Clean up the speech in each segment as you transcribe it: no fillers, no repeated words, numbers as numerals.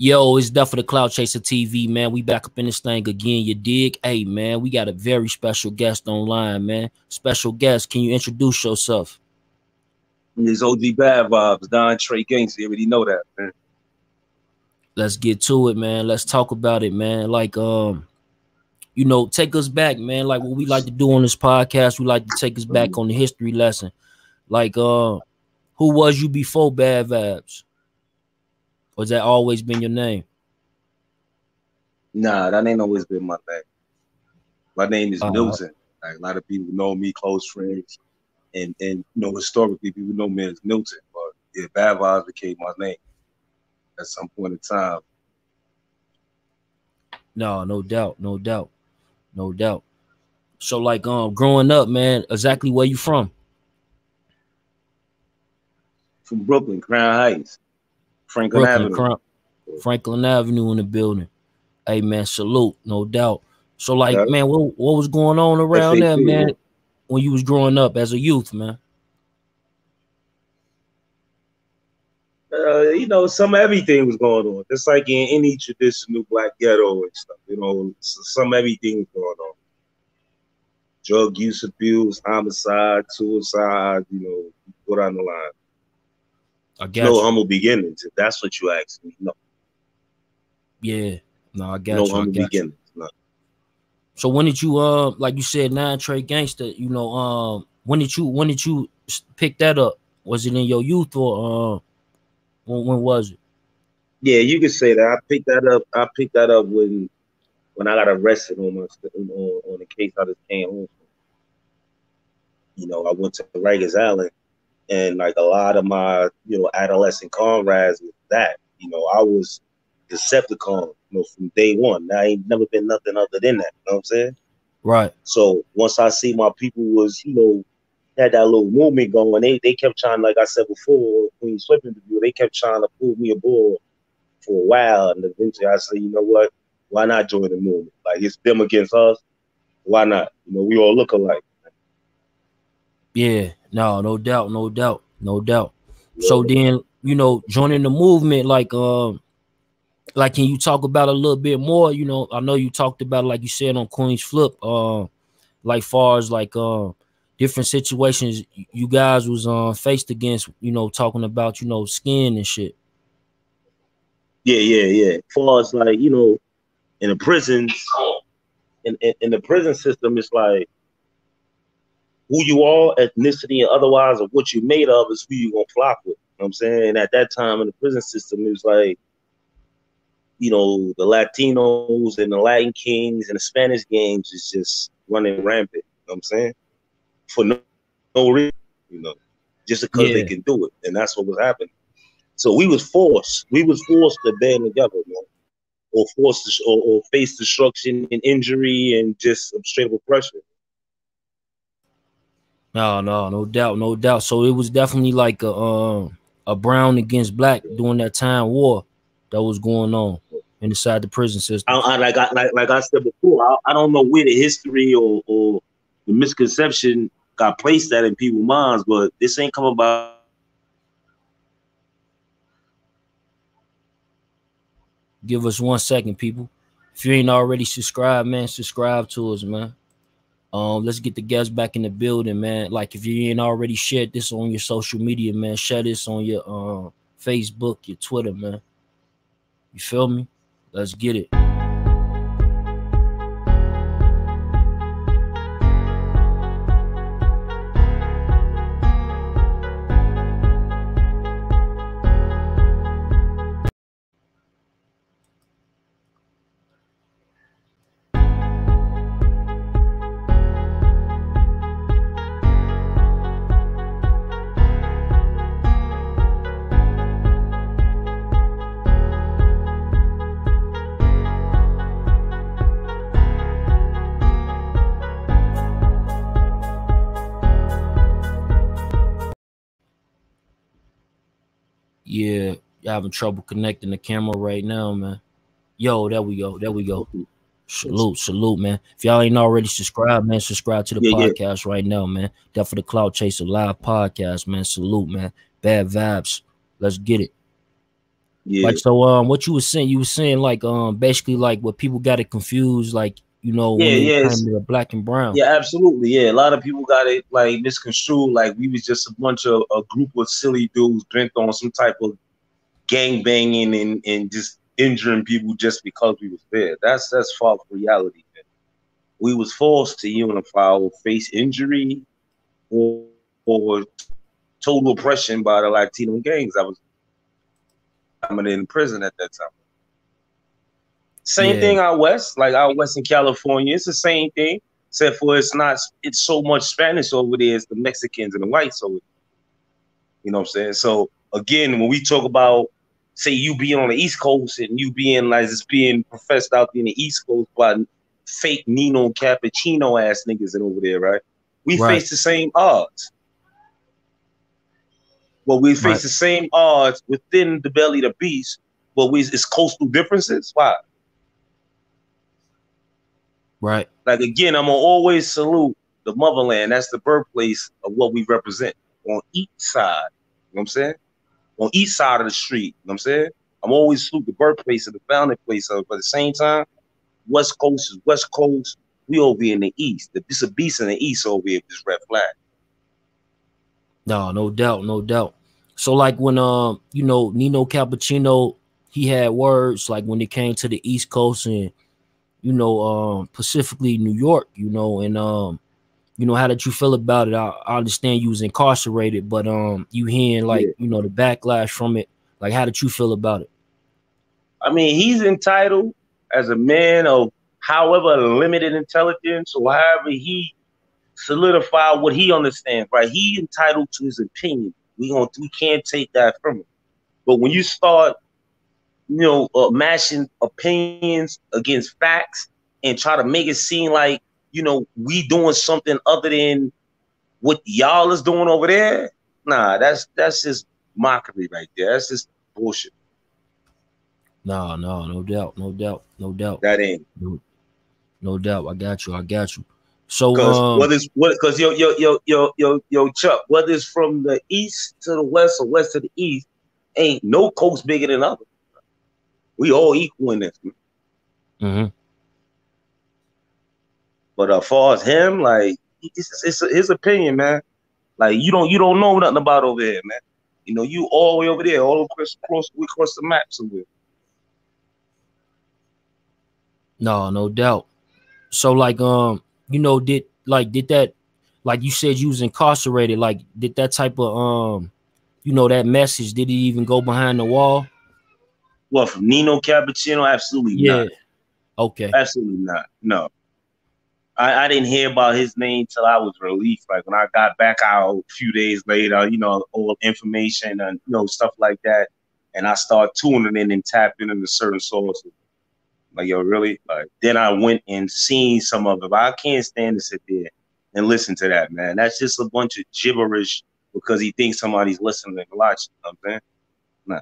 Yo, it's definitely the Clout Chaser TV, man. We back up in this thing again, you dig? Hey, man, we got a very special guest online, man. Special guest, can you introduce yourself? It's OG Bad Vibes, Don Trey Gangster. You already know that, man. Let's get to it, man. Let's talk about it, man. Like, you know, take us back, man. Like what we like to do on this podcast, we like to take us back on the history lesson. Like, who was you before Bad Vibes? Or has that always been your name? Nah, that ain't always been my name. My name is Milton. Like, a lot of people know me, close friends, and you know, historically people know me as Milton. But yeah, Bad Vibes became my name at some point in time. No doubt, no doubt, no doubt. So like, growing up, man, exactly where you from? From Brooklyn, Crown Heights, Franklin Avenue. Franklin Avenue in the building. Hey, man, salute, no doubt. So like, man, what was going on around there, man, when you was growing up as a youth, man? You know, everything was going on. Just like in any traditional black ghetto and stuff, you know, everything was going on. Drug use, abuse, homicide, suicide, you know, put on the line. I got no humble beginnings, if that's what you ask me. No. Yeah, no, I got no you. humble beginnings. No. So when did you like you said, Nine Trey Gangster, you know, when did you pick that up? Was it in your youth or when was it? Yeah, you could say that. I picked that up when I got arrested on the case I just came home from. You know, I went to Rikers Island, and like a lot of my, you know, adolescent comrades with that, you know, I was Decepticon, you know, from day one. I ain't never been nothing other than that. You know what I'm saying? Right. So once I see my people was, you know, had that little movement going, they kept trying, like I said before, when you slip interview, they kept trying to pull me aboard for a while, and eventually I said, you know what? Why not join the movement? Like, it's them against us. Why not? You know, we all look alike. Yeah, no doubt, no doubt, no doubt. Yeah. So then, you know, joining the movement, like can you talk about a little bit more? You know, I know you talked about, like you said, on Queen's Flip, like far as like different situations you guys was faced against, you know, talking about, you know, skin and shit. Yeah. As far as like, you know, in the prisons, in the prison system, it's like who you are, ethnicity and otherwise, or what you're made of is who you're gonna flock with. You know what I'm saying? And at that time in the prison system, it was like, you know, the Latinos and the Latin Kings and the Spanish games is just running rampant. You know what I'm saying? For no reason, you know, just because they can do it. And that's what was happening. So we was forced to band together, man. Or forced to, or face destruction and injury and just straight up oppression. No doubt. So it was definitely like a brown against black during that time war that was going on inside the prison system. Like I said before, I don't know where the history or the misconception got placed at in people's minds, but this ain't come about. Give us 1 second, people. If you ain't already subscribed, man, subscribe to us, man. Let's get the guests back in the building, man. Like, if you ain't already shared this on your social media, man, share this on your Facebook, your Twitter, man. You feel me? Let's get it. Yeah, you're having trouble connecting the camera right now, man. Yo, there we go. Salute, man. If y'all ain't already subscribed, man, subscribe to the podcast right now, man. That for the Clout Chaser live podcast, man. Salute, man. Bad Vibes. Let's get it. Yeah. Like, so what you were saying like basically like what people got it confused, like, you know, Yeah, when it yeah, came to the black and brown. yeah, absolutely. Yeah, a lot of people got it like misconstrued, like we was just a group of silly dudes bent on some type of gang banging and just injuring people just because we was there. That's false reality. Man. We was forced to unify or face injury or total oppression by the Latino gangs. I was in prison at that time. Same Yeah, thing out west, like out west in California. It's the same thing, except for it's so much Spanish over there. It's the Mexicans and the whites over there. You know what I'm saying? So again, when we talk about, say, you being on the East Coast and you being like it's being professed out there in the East Coast by fake Nino Cappuccino ass niggas and over there, right? We right, face the same odds. Well, we right, face the same odds within the belly of the beast, but it's coastal differences. Why? right. Like again, I'm gonna always salute the motherland. That's the birthplace of what we represent on each side. You know what I'm saying? On each side of the street. You know what I'm saying? I'm always salute the birthplace of the founding place of it. But at the same time, West Coast is West Coast. We over here in the East. It's a beast in the East over here with this red flag. No, no doubt, no doubt. So like when you know, Nino Cappuccino, he had words like when it came to the East Coast and, you know, specifically New York, you know, and you know, how did you feel about it? I understand you was incarcerated, but you hearing like, Yeah. you know, the backlash from it. Like, how did you feel about it? I mean, he's entitled as a man of however limited intelligence or however he solidify what he understands, right? He entitled to his opinion. We can't take that from him. But when you start, mashing opinions against facts and try to make it seem like, we doing something other than what y'all is doing over there, nah, that's just mockery right there. That's just bullshit. No, no, no doubt, no doubt, no doubt, That ain't. no, no doubt. I got you. I got you. So Because yo Chuck, whether it's from the east to the west or west to the east, ain't no coast bigger than other. We all equal in this. mm-hmm. But as far as him, like it's his opinion, man. Like you don't know nothing about over here, man. You all the way over there, all across the map somewhere. No, no doubt. So like you know, did that, like you said you was incarcerated, like did that type of you know, that message, did it even go behind the wall? Well, from Nino Cappuccino, absolutely Yeah. not. Okay. Absolutely not. No. I didn't hear about his name till I was released. Like when I got back out a few days later, all information and stuff like that, and I started tuning in and tapping into certain sources. Like, yo, really? Like then I went and seen some of it, but I can't stand to sit there and listen to that, man. That's just a bunch of gibberish because he thinks somebody's listening and watching. You know what I'm saying? Nah.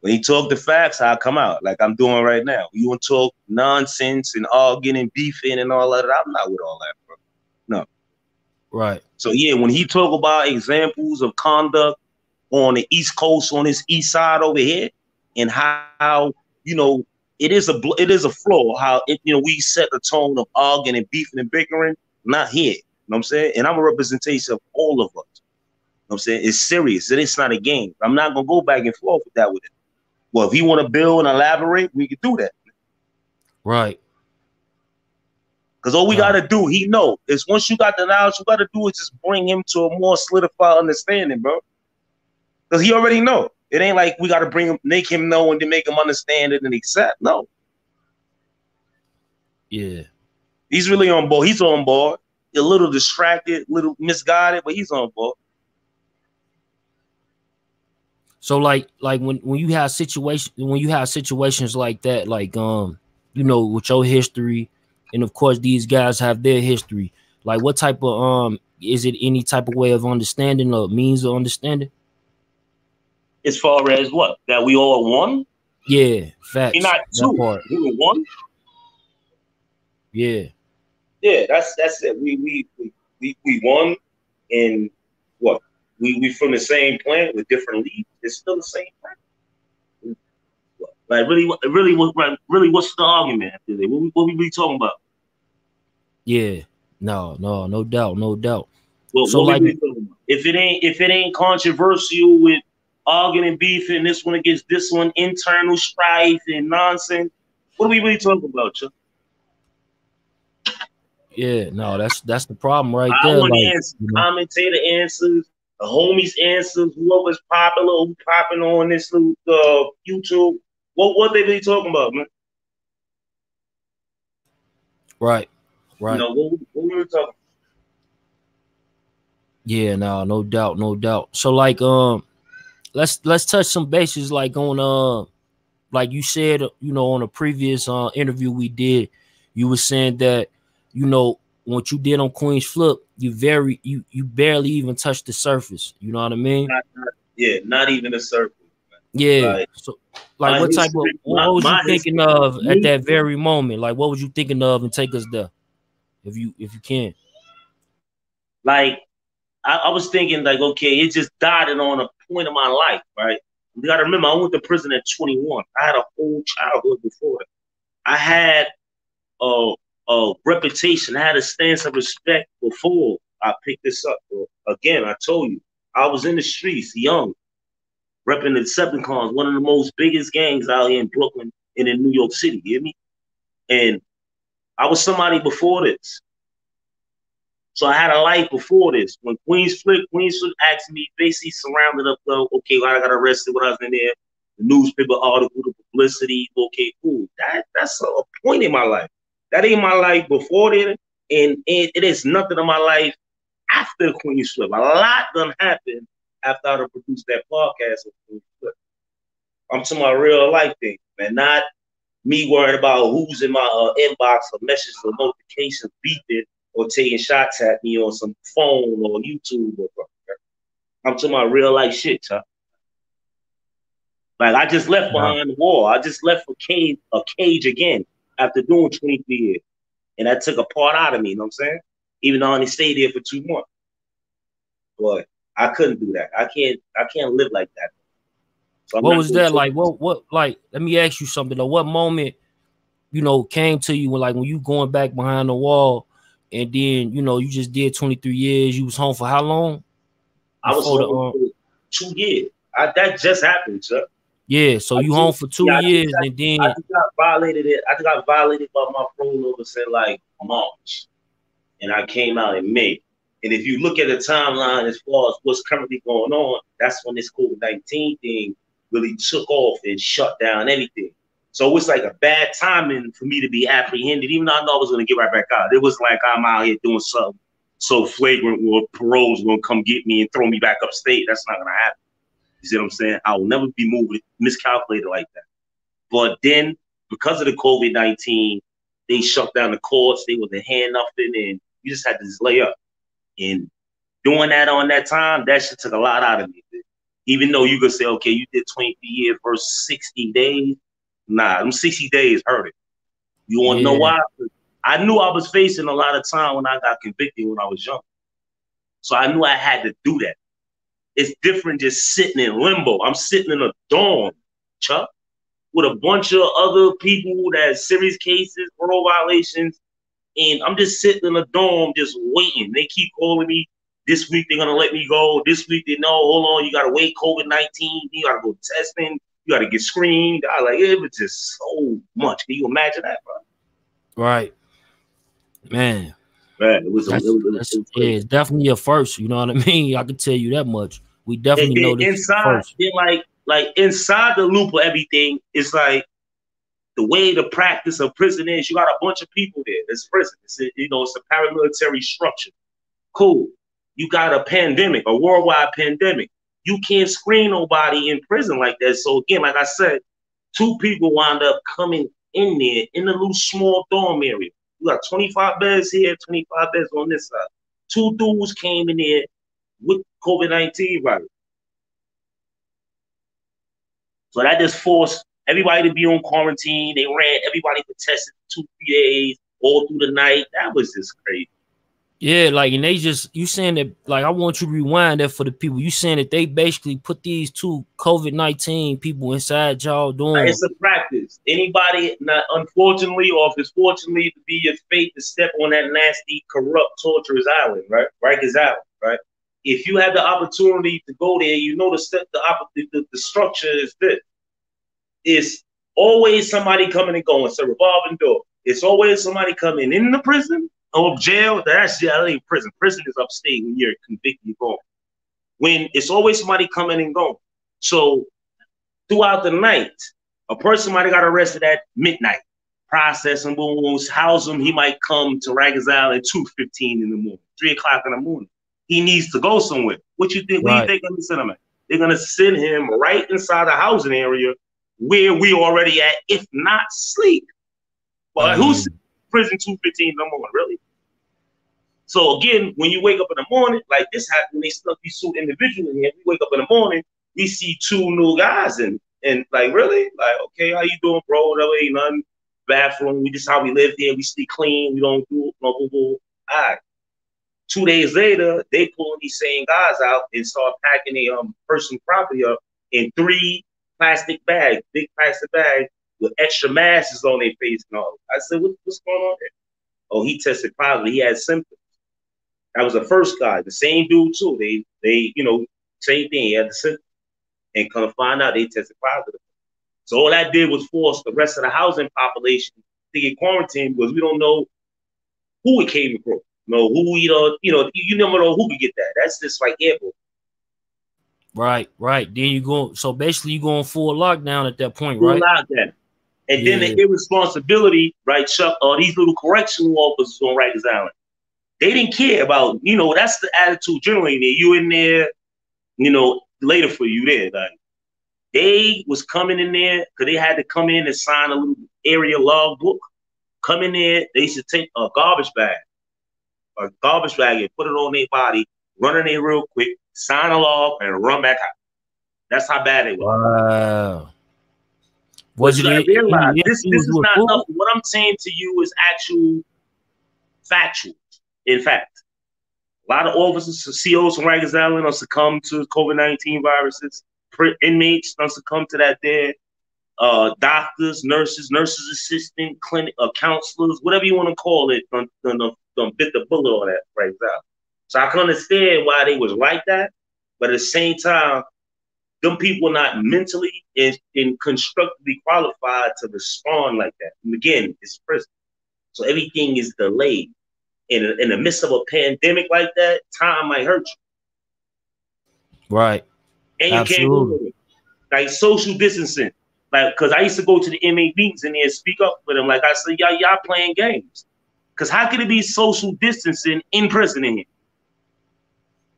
When he talk the facts, I'll come out like I'm doing right now. You want to talk nonsense and arguing and beefing and all that? I'm not with all that, bro. No. Right. So yeah, when he talk about examples of conduct on the East Coast, on this East Side over here, and how it is a flaw how we set the tone of arguing and beefing and bickering. Not here. You know what I'm saying? And I'm a representation of all of us. You know what I'm saying? It's serious. And it's not a game. I'm not gonna go back and forth with that with him. Well, if he want to build and elaborate, we can do that. Right. Because all we got to do, he know, is once you got the knowledge, you got to do is just bring him to a more solidified understanding, bro. Because he already know. It ain't like we got to make him know and then make him understand it and accept. No. Yeah. He's really on board. He's on board. A little distracted, a little misguided, but he's on board. So like when you have situations like that, like with your history, and of course these guys have their history. Like what type of is it any type of way of understanding or means of understanding? As far as what? That we all won? Yeah, facts. We're not two. We were one. Yeah. Yeah, that's it. We won, and what? We from the same planet with different leagues. It's still the same planet. Like really, what's the argument after that? What we really talking about? Yeah, no doubt, no doubt. So What we like, really talking about? If it ain't controversial with arguing and beefing, this one against this one, internal strife and nonsense, what are we really talking about, Chuck? yeah, no, that's the problem right I there. want the Like, answers. Commentator answers, the homies answers, whoever's popular, who popping on this YouTube. What they really talking about, man? right. You know, what we were talking. Yeah, no doubt, no doubt. So like, let's touch some bases, like on like you said, on a previous interview we did, you were saying that, what you did on Queen's Flip, you barely even touched the surface. You know what I mean? Not even a surface. Yeah. Like, So like, what type of what was you thinking of at that very moment? Like, what was you thinking of, and take us there, if you can. Like, I was thinking, like, okay, it just died on a point of my life, right? You gotta remember, I went to prison at 21. I had a whole childhood before that. I had a reputation. I had a stance of respect before I picked this up. Bro. Again, I told you, I was in the streets, young, repping the Decepticons, one of the most biggest gangs out here in Brooklyn and in New York City. You hear me? And I was somebody before this. So I had a life before this. When Queens Flip asked me, basically surrounded up, okay, well, I got arrested when I was in there. The newspaper article, the publicity, okay, cool. That's a point in my life. That ain't my life before then, and it is nothing in my life after Queens Flip. A lot done happened after I produced that podcast with Queens Flip. I'm to my real life thing, man, not me worrying about who's in my inbox or messages or notifications beeping or taking shots at me on some phone or YouTube or something. I'm to my real life shit, Chuck. Like, I just left behind the wall. I just left a cage again after doing 23 years. And that took a part out of me, you know what I'm saying? Even though I only stayed there for 2 months. But I couldn't do that. I can't live like that. So what was that like? What like, let me ask you something though. What moment, came to you when you going back behind the wall, and then you just did 23 years. You was home for how long? I was home for 2 years. That just happened, Chuck. Yeah, so you home for 2 years, and then I just got violated. I just got violated by my parole officer like March, and I came out in May. And if you look at the timeline as far as what's currently going on, that's when this COVID-19 thing really took off and shut down everything. So it's like a bad timing for me to be apprehended, even though I know I was going to get right back out. It was like I'm out here doing something so flagrant where parole's going to come get me and throw me back upstate. That's not going to happen. You see what I'm saying? I will never be moved, miscalculated like that. But then, because of the COVID-19, they shut down the courts. They wasn't hand nothing, and you just had to just lay up. And doing that on that time, that shit took a lot out of me. Even though you could say, okay, you did 23 years versus 60 days. Nah, them 60 days hurt it. You want to know why? I knew I was facing a lot of time when I got convicted when I was young. So I knew I had to do that. It's different just sitting in limbo. I'm sitting in a dorm, Chuck, with a bunch of other people that had serious cases, parole violations, and I'm just sitting in a dorm just waiting. They keep calling me. This week they're gonna let me go. This week they know, hold on, you gotta wait COVID-19, you gotta go testing, you gotta get screened. It was just so much. Can you imagine that, bro? Right. Man, it was it's definitely a first. You know what I mean? I can tell you that much. We definitely know this inside, first. Then like inside the loop of everything, it's like the way the practice of prison is. You got a bunch of people there. It's prison. It's a paramilitary structure. Cool. You got a pandemic, a worldwide pandemic. You can't screen nobody in prison like that. So again, like I said, 2 people wound up coming in there in the little small dorm area. You got 25 beds here, 25 beds on this side. 2 dudes came in there with COVID-19 virus. So that just forced everybody to be on quarantine. They ran everybody for testing 2-3 days, all through the night. That was just crazy. Yeah, like, and they just, you saying that, like, I want you to rewind that for the people. You saying that they basically put these two COVID-19 people inside y'all doing. It's a practice. Anybody, not unfortunately or if it's fortunately to be your fate to step on that nasty, corrupt, torturous island, right? Rikers Island, right? If you have the opportunity to go there, you know the structure is this. It's always somebody coming and going. It's a revolving door. It's always somebody coming in the prison or jail. That's jail, ain't prison. Prison is upstate when you're convicted, you're going. When it's always somebody coming and going. So throughout the night, a person might have got arrested at midnight, process him, house him. He might come to Rikers Island at 2:15 in the morning, 3 o'clock in the morning. He needs to go somewhere. What you think? Right. Where you think they're gonna send him at? They're gonna send him right inside the housing area where we already at, if not sleep. But who's prison 2:15 in the morning, really? So again, when you wake up in the morning, like this happened, when they stuck these two individuals in here, we wake up in the morning, we see two new guys and like, really? Like, okay, how you doing, bro? Whatever, ain't nothing. Bathroom, we just how we live here. We stay clean. We don't do no boo-boo. All right. 2 days later, they pulling these same guys out and start packing a person's property up in 3 plastic bags, big plastic bags with extra masks on their face and all. I said, what's going on there? Oh, he tested positive. He had symptoms. That was the first guy. The same dude too. They you know, same thing. He had the symptoms. And come find out they tested positive. So all that did was force the rest of the housing population to get quarantined because we don't know who it came from. Who you never know who could get that. That's just like airborne. Right. Then you go. So basically, you going full lockdown at that point, full right? Lockdown. And then the irresponsibility, right, Chuck? These little correctional officers on Rikers Island, they didn't care about. That's the attitude generally in there. You in there, later for you there, like. They was coming in there because they had to come in and sign a little area log book. Come in there, they should take a garbage bag and put it on their body, run in there real quick, sign a log, and run back out. That's how bad it was. Wow. But you gotta realize this is not nothing. What I'm saying to you is actual factual. In fact, a lot of officers, COs from Rikers Island have succumbed to COVID-19 viruses. Inmates don't succumb to that there. Doctors, nurses assistant, clinic, counselors, whatever you want to call it, don't bit the bullet on that right now. So I can understand why they was like that, but at the same time, them people are not mentally and constructively qualified to respond like that. And again, it's prison, so everything is delayed. In the midst of a pandemic like that, time might hurt you. Right. And you can't go with it. Like social distancing. Like, because I used to go to the inmate meetings in there and speak up with them. Like I said, y'all playing games. Because how can it be social distancing in prison in here?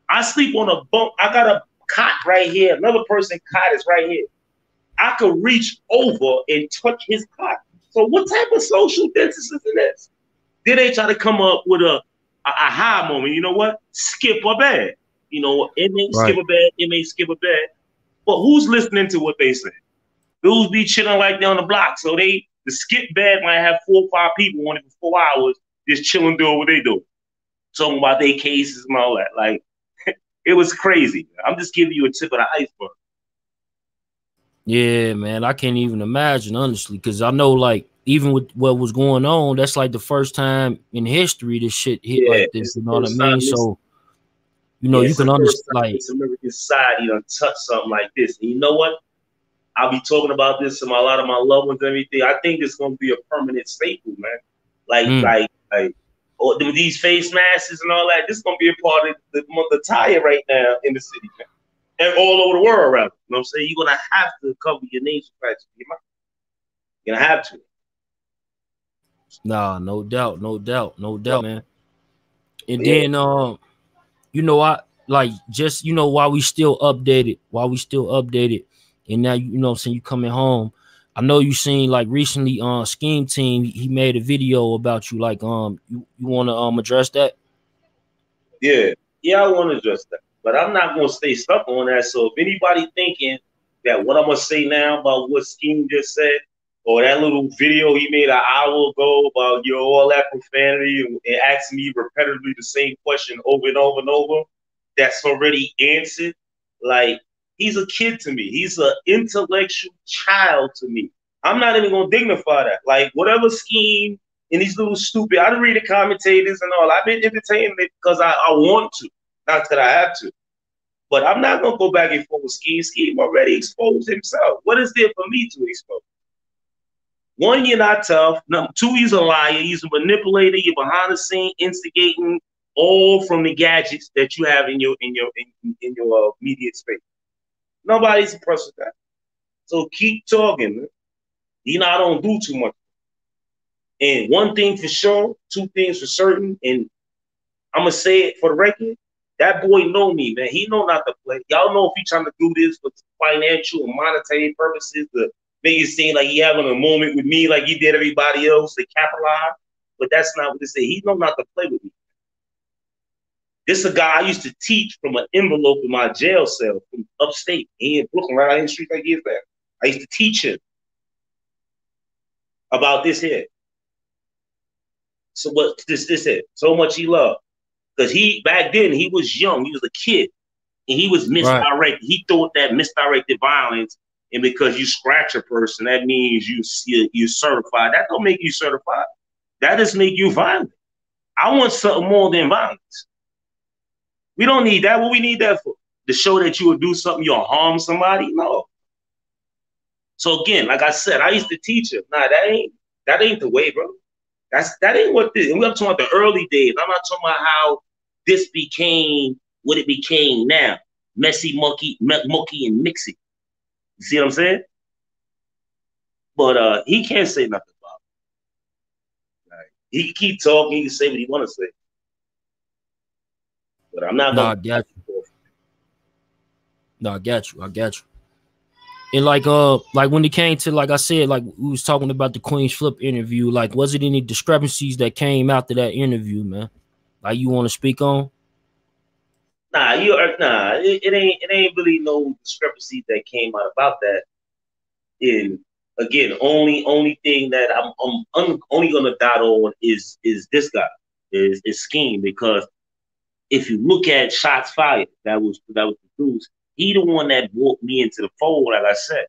I sleep on a bunk. I got a cot right here. Another person's cot is right here. I could reach over and touch his cot. So what type of social distancing is this? Then they try to come up with a high moment. You know what? Skip a bed. Inmate skip a bed, inmate skip a bed. But who's listening to what they say? Dudes be chilling like they're on the block. So the skip bed might have 4 or 5 people on it for 4 hours, just chilling, doing what they do. Talking about their cases and all that. Like, it was crazy. I'm just giving you a tip of the iceberg. Yeah, man. I can't even imagine, honestly, because I know, like, even with what was going on, that's like the first time in history this shit hit like this. You know what I mean? So, you can understand, like, it's American society to touch something like this. And you know what? I'll be talking about this to a lot of my loved ones and everything. I think it's going to be a permanent staple, man. Like these face masks and all that. This is going to be a part of the tire right now in the city, man. And all over the world, rather. You know what I'm saying? You're going to have to cover your nasal patch. You're going to have to. Nah, no doubt, man. And then, I like just while we still updated, and now since you coming home, I know you seen like recently Scheme Team, he made a video about you. Like you want to address that? Yeah, I want to address that, but I'm not gonna stay stuck on that. So if anybody thinking that what I'm gonna say now about what Scheme just said Or that little video he made an hour ago about all that profanity and asking me repetitively the same question over and over and over. That's already answered. Like, he's a kid to me. He's an intellectual child to me. I'm not even gonna dignify that. Like, whatever scheme and these little stupid, I didn't read the commentators and all. I've been entertaining it because I want to, not that I have to. But I'm not gonna go back and forth with Scheme. Scheme already exposed himself. What is there for me to expose? One, you're not tough. Number two, he's a liar. He's a manipulator. You're behind the scene, instigating all from the gadgets that you have in your media space. Nobody's impressed with that. So keep talking, man. You know, I don't do too much. And one thing for sure, two things for certain, and I'm gonna say it for the record. That boy know me, man. He know not to play. Y'all know if he trying to do this for financial and monetary purposes, to make it seem like he having a moment with me like he did everybody else to capitalize. But that's not what they say. He know not to play with me. This is a guy I used to teach from an envelope in my jail cell from upstate. He in Brooklyn, right out in the street like he is there. I used to teach him about this here. So what this here? So much he loved. Because he back then he was young, he was a kid, and he was misdirected. Right. He thought that misdirected violence, and because you scratch a person, that means you're certified. That don't make you certified. That just make you violent. I want something more than violence. We don't need that. What we need that for? To show that you will do something, you'll harm somebody? No. So again, like I said, I used to teach him. Nah, that ain't the way, bro. That ain't what this. And we're talking about the early days. I'm not talking about how this became what it became now. Messy, mucky, and mixy. You see what I'm saying? But he can't say nothing about it. Right. He can keep talking, he can say what he want to say. But I'm not gonna. I got you. No, I got you. And like when it came to, like I said, like we was talking about the Queen's Flip interview, like was it any discrepancies that came after that interview, man? Like you want to speak on? Nah, it ain't really no discrepancies that came out about that. And again, only thing that I'm only gonna dot on is this guy, is Scheme, because if you look at Shots Fired that was produced, he the one that brought me into the fold, like I said.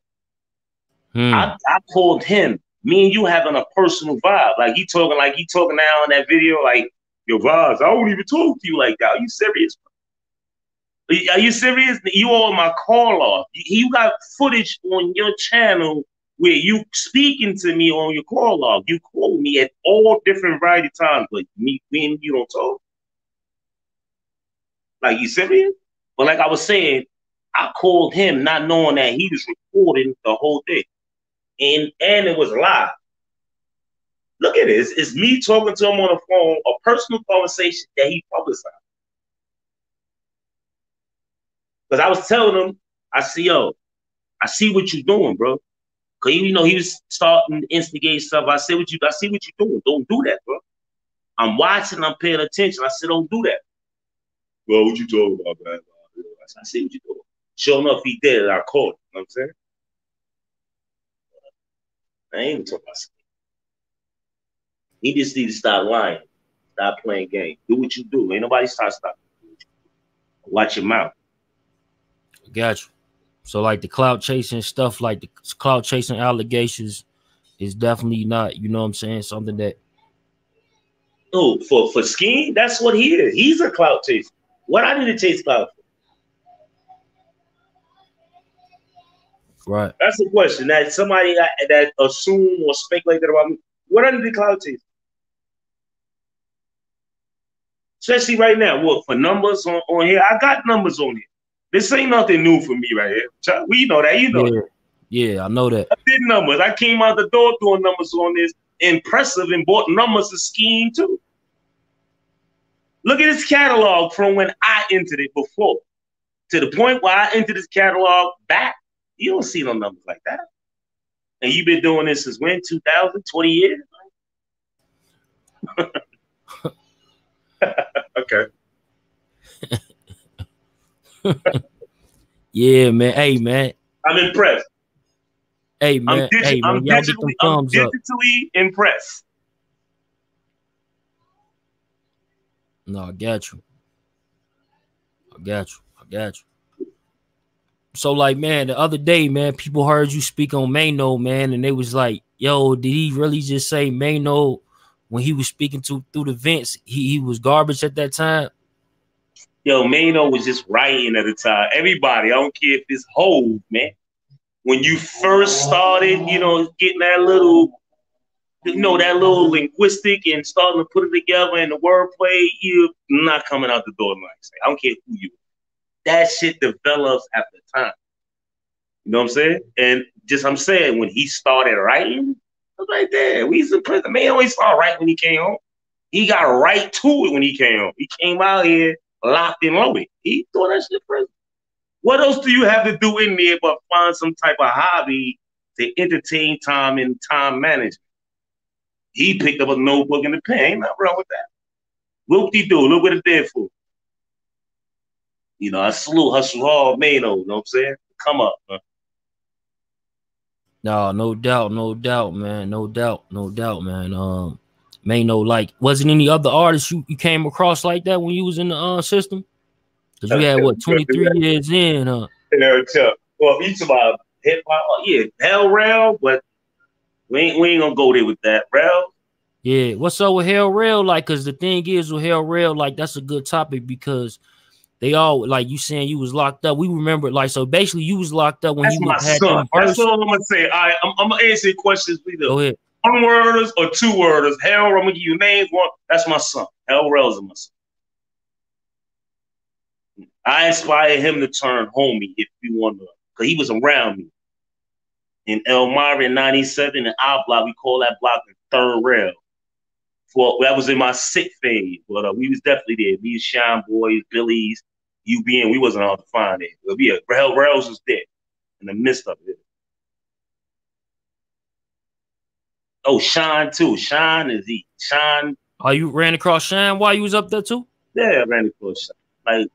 I called him. Me and you having a personal vibe. Like he talking now in that video, like, yo, Vibez, I won't even talk to you like that. Are you serious? Are you serious? You on my call off. You got footage on your channel where you speaking to me on your call off. You call me at all different variety times, but me and you don't talk. Like, you serious? But like I was saying, I called him not knowing that he was recording the whole thing. And it was live. Look at this. It's me talking to him on the phone, a personal conversation that he publicized. Because I was telling him, I see what you're doing, bro. Because he was starting to instigate stuff. I see what you're doing. Don't do that, bro. I'm watching, I'm paying attention. I said, don't do that. Well, what you talking about, man? I see what you're doing. Sure enough, he did it. I caught him. You know what I'm saying? I ain't even talking about Scheme. He just need to stop lying. Stop playing games. Do what you do. Ain't nobody stop. Watch your mouth. Got you. So like the clout chasing stuff, like the clout chasing allegations is definitely not, you know what I'm saying, something that. Oh, for Scheme, that's what he is. He's a clout chaser. What I need to chase clout for? Right. That's the question. That somebody that assume or speculated about me. What I need to clout chase? Especially right now, what, for numbers on here? I got numbers on here. This ain't nothing new for me right here. We know that. You know that. Yeah, I know that. I did numbers. I came out the door doing numbers on this. Impressive, and bought numbers to Scheme too. Look at his catalog from when I entered it before. To the point where I entered this catalog back. You don't see no numbers like that. And you've been doing this since when? 2000, 20 years? Okay. Yeah, man. Hey, man. I'm impressed. Hey man, y'all get them thumbs up. I'm digitally impressed. No, I got you. I got you. So like, man, the other day, man, people heard you speak on Maino, man, and they was like, yo, did he really just say Maino when he was speaking through the vents? He was garbage at that time. Yo, Maino was just writing at the time. Everybody, I don't care if it's Hove, man. When you first started, getting that little, that little linguistic and starting to put it together and the wordplay, you're not coming out the door nice. I don't care who you are. That shit develops at the time. You know what I'm saying? And I'm saying, when he started writing, I was right there. We used to prison. The man always started writing when he came home. He got right to it when he came home. He came out here locked and loaded. He thought that shit prison. What else do you have to do in there but find some type of hobby to entertain time and time management? He picked up a notebook and a pen. Ain't nothing wrong with that. Whoop-de-doo. Look what it did for. I salute Hustle Hard Maino. You know what I'm saying? Come up, man. No doubt, man. No doubt, man. Maino, like, wasn't any other artists you came across like that when you was in the system? Because you had, 23 years in, huh? Well, you talk about hip-hop, yeah, Rell, but we ain't gonna go there with that. Rell? Yeah, what's up with Rell? Like, because the thing is with Rell, like, that's a good topic because they all, like, you saying you was locked up. We remember, like, so basically you was locked up when that's he my had son. them verse. That's all I'm gonna say. All right, I'm gonna answer your questions. Go ahead. One-worders or two-worders. I'm gonna give you names. One, that's my son. Rell's my son. I inspired him to turn homie, if you want to, because he was around me. In Elmira in 97, in our block, we call that block the third rail. That was in my sick phase, but we was definitely there. Me and Shyne boys, Billy's, UBN, we wasn't hard to find it. But yeah, Rell's was there in the midst of it. Oh, Shyne too. Shyne is he. Shyne. Oh, you ran across Shyne while you was up there too? Yeah, I ran across Shyne. Like,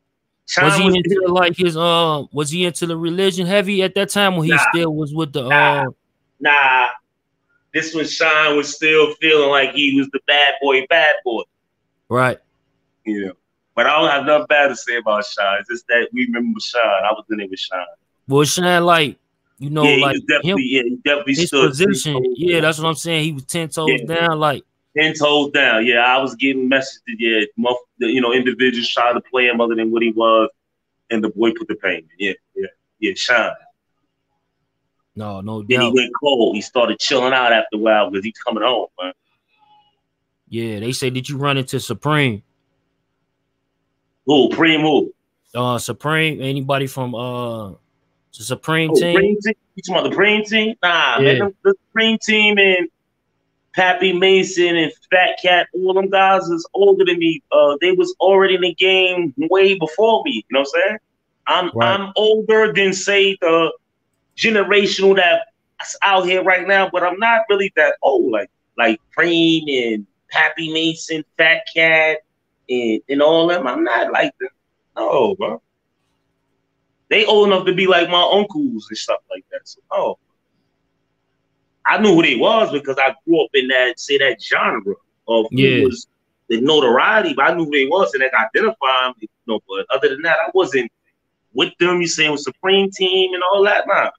Shyne was he into like his was he into the religion heavy at that time when he still was with the Nah. This was Shyne was still feeling like he was the bad boy. Right. Yeah. But I don't have nothing bad to say about Shyne. It's just that we remember Shyne. I was in it with Shyne. Well, Shyne, like, like he definitely his stood position. Yeah, that's what I'm saying. He was 10 toes down, like 10 toes down. Yeah, I was getting messages. Yeah, individuals trying to play him other than what he was, and the boy put the pain in. Yeah, Shyne. No doubt. Then he went cold. He started chilling out after a while because he's coming home, man. Yeah, they say, did you run into Supreme? Who? Who? Supreme. Anybody from the Supreme team? You talking about the Supreme team? Nah, man. The Supreme team and Pappy Mason and Fat Cat, all them guys is older than me. They was already in the game way before me. You know what I'm saying? I'm older than, say, the generational that's out here right now, but I'm not really that old. Like Preem and Pappy Mason, Fat Cat, and all them. I'm not like that. No, bro. They old enough to be like my uncles and stuff like that. So, I knew who they was because I grew up in that genre of who was the notoriety, but I knew who they was and I could identify them. But other than that, I wasn't with them. You saying with Supreme Team and all that, nah.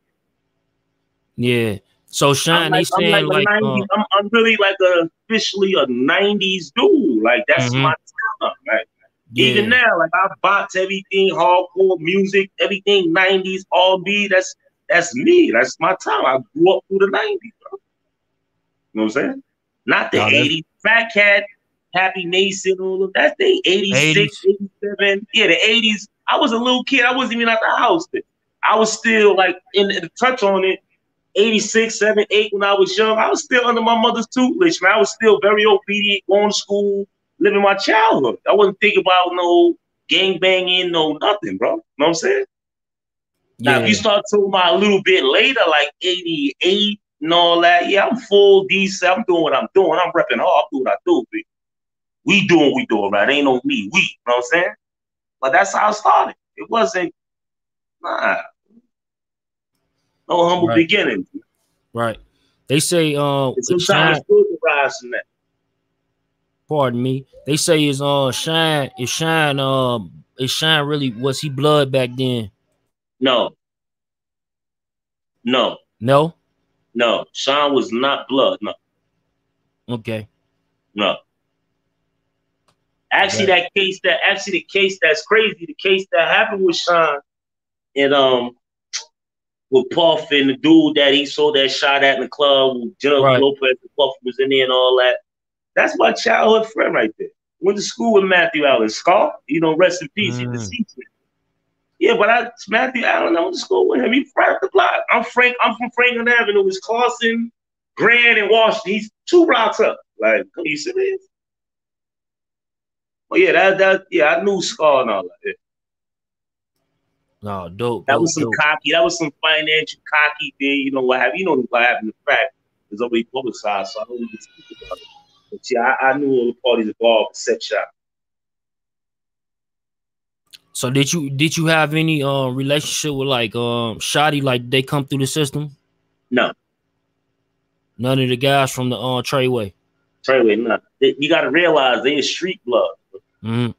Yeah. So Shyne, they saying like I'm really like officially a 90s dude. Like that's my time. Like even now, like I box everything, hardcore music, everything 90s, R&B. That's me. That's my time. I grew up through the 90s, bro. You know what I'm saying? Not the 80s. Fat Cat, Happy Mason, all of that. They 86, 87. Yeah, the 80s. I was a little kid. I wasn't even at the house then. I was still like in the touch on it. 86, 7, 8 when I was young. I was still under my mother's tutelage, man. I was still very obedient, going to school, living my childhood. I wasn't thinking about no gang banging, no nothing, bro. You know what I'm saying? Now, if you start talking about a little bit later, like 88 and all that, yeah, I'm full decent. I'm doing what I'm doing. I'm repping hard. I'm doing what I do, baby. We doing what we doing, right? Ain't no me. We, you know what I'm saying? But that's how it started. It wasn't, no humble beginnings. Right. They say And sometimes Shyne, it's good to rise from that. pardon me. They say Shyne is Shyne really, was he blood back then? No, no, No? no. Shyne was not blood. No, Okay. no. Actually, Right. the case that's crazy, the case that happened with Shyne and with Puff and the dude that he saw that shot at in the club with Jennifer Right. Lopez and Puff was in there and all that. That's my childhood friend right there. Went to school with Matthew Allen. Scar, rest in peace. He's deceased. Yeah, but Matthew Allen, I went to school with him. He's right up the block. I'm from Franklin Avenue. It was Carson, Grand, and Washington. He's 2 blocks up. Like, are you serious? Oh yeah, I knew Scar and all that. Yeah. No, dope. That was Dope. some Dope. cocky. That was some financial cocky thing. You know what happened? You know what happened. The fact is already publicized, so I don't even speak about it. But yeah, I knew all the parties involved except Shot. So did you have any relationship with like Shotty, like they come through the system? No. None of the guys from the Treyway. Treyway, no. You got to realize they is street blood, Mm-hmm.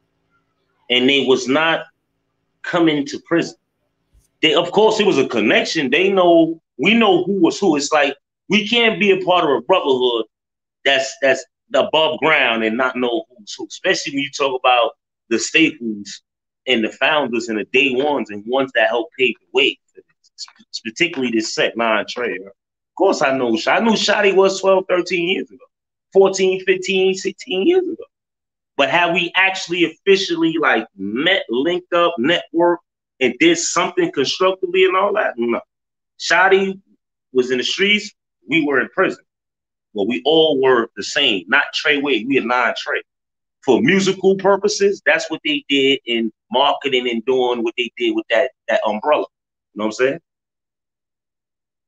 and they was not coming to prison. Of course, it was a connection. We know who was who. It's like we can't be a part of a brotherhood that's above ground and not know who's who. Especially when you talk about the staples and the founders and the day ones and ones that helped pave the way. Particularly this Sec 9 Trey. Of course, I knew Shotty was 12, 13 years ago, 14, 15, 16 years ago. But have we actually officially like met, linked up, networked, and did something constructively and all that? No. Shotty was in the streets. We were in prison. Well, we all were the same. Not Treyway. We are non-Trey. For musical purposes, that's what they did in marketing and doing what they did with that umbrella. You know what I'm saying?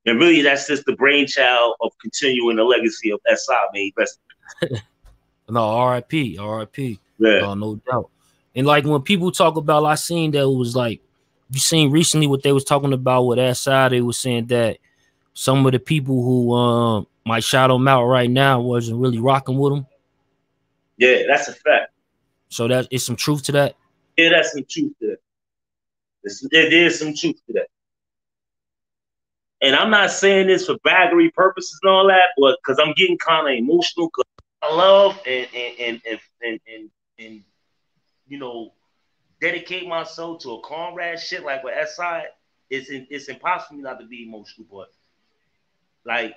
And really, that's just the brainchild of continuing the legacy of SI made best. No, R.I.P. R.I.P. Yeah. No doubt. And like when people talk about, I seen that it was like, you seen recently what they was talking about with SI. They was saying that some of the people who might shout him out right now wasn't really rocking with him. Yeah, that's a fact. So that is some truth to that. Yeah, that's some truth to that. There is some truth to that. And I'm not saying this for baggery purposes and all that, but because I'm getting kind of emotional because I love and dedicate myself to a comrade shit like with SI. It's impossible not to be emotional, but like,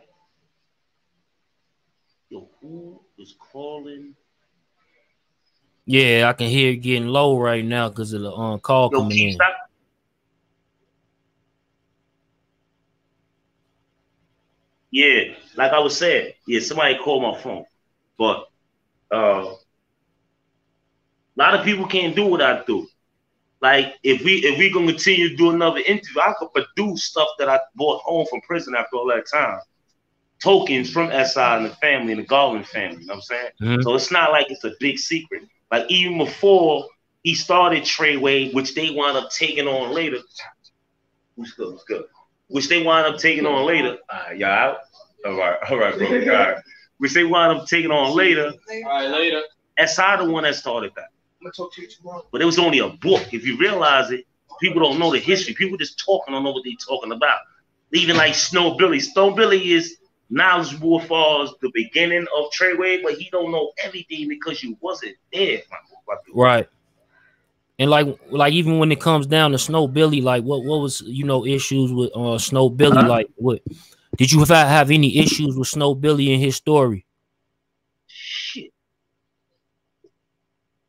yo, who is calling? Yeah, I can hear it getting low right now because of the call coming in. Stop. Yeah, like I was saying, yeah, somebody called my phone, but a lot of people can't do what I do. Like if we gonna continue to do another interview, I could produce stuff that I brought home from prison after all that time. Tokens from SI and the family and the Garland family, you know what I'm saying? Mm-hmm. So it's not like it's a big secret. Like even before he started Treyway, which they wound up taking on later. What's good? Which they wound up taking on later. Y'all out? All right, bro. All right. Which they wound up taking on later. All right, later. SI the one that started that. I'm gonna talk to you tomorrow. But it was only a book. If you realize it, people don't know the history. People just talking, don't know what they're talking about. Even like Snow Billy. Snow Billy is knowledgeable as far as the beginning of Treyway, but he don't know everything because you wasn't there. Right. And like even when it comes down to Snow Billy, like what was issues with Snow Billy? Like what did you have any issues with Snow Billy and his story? Shit.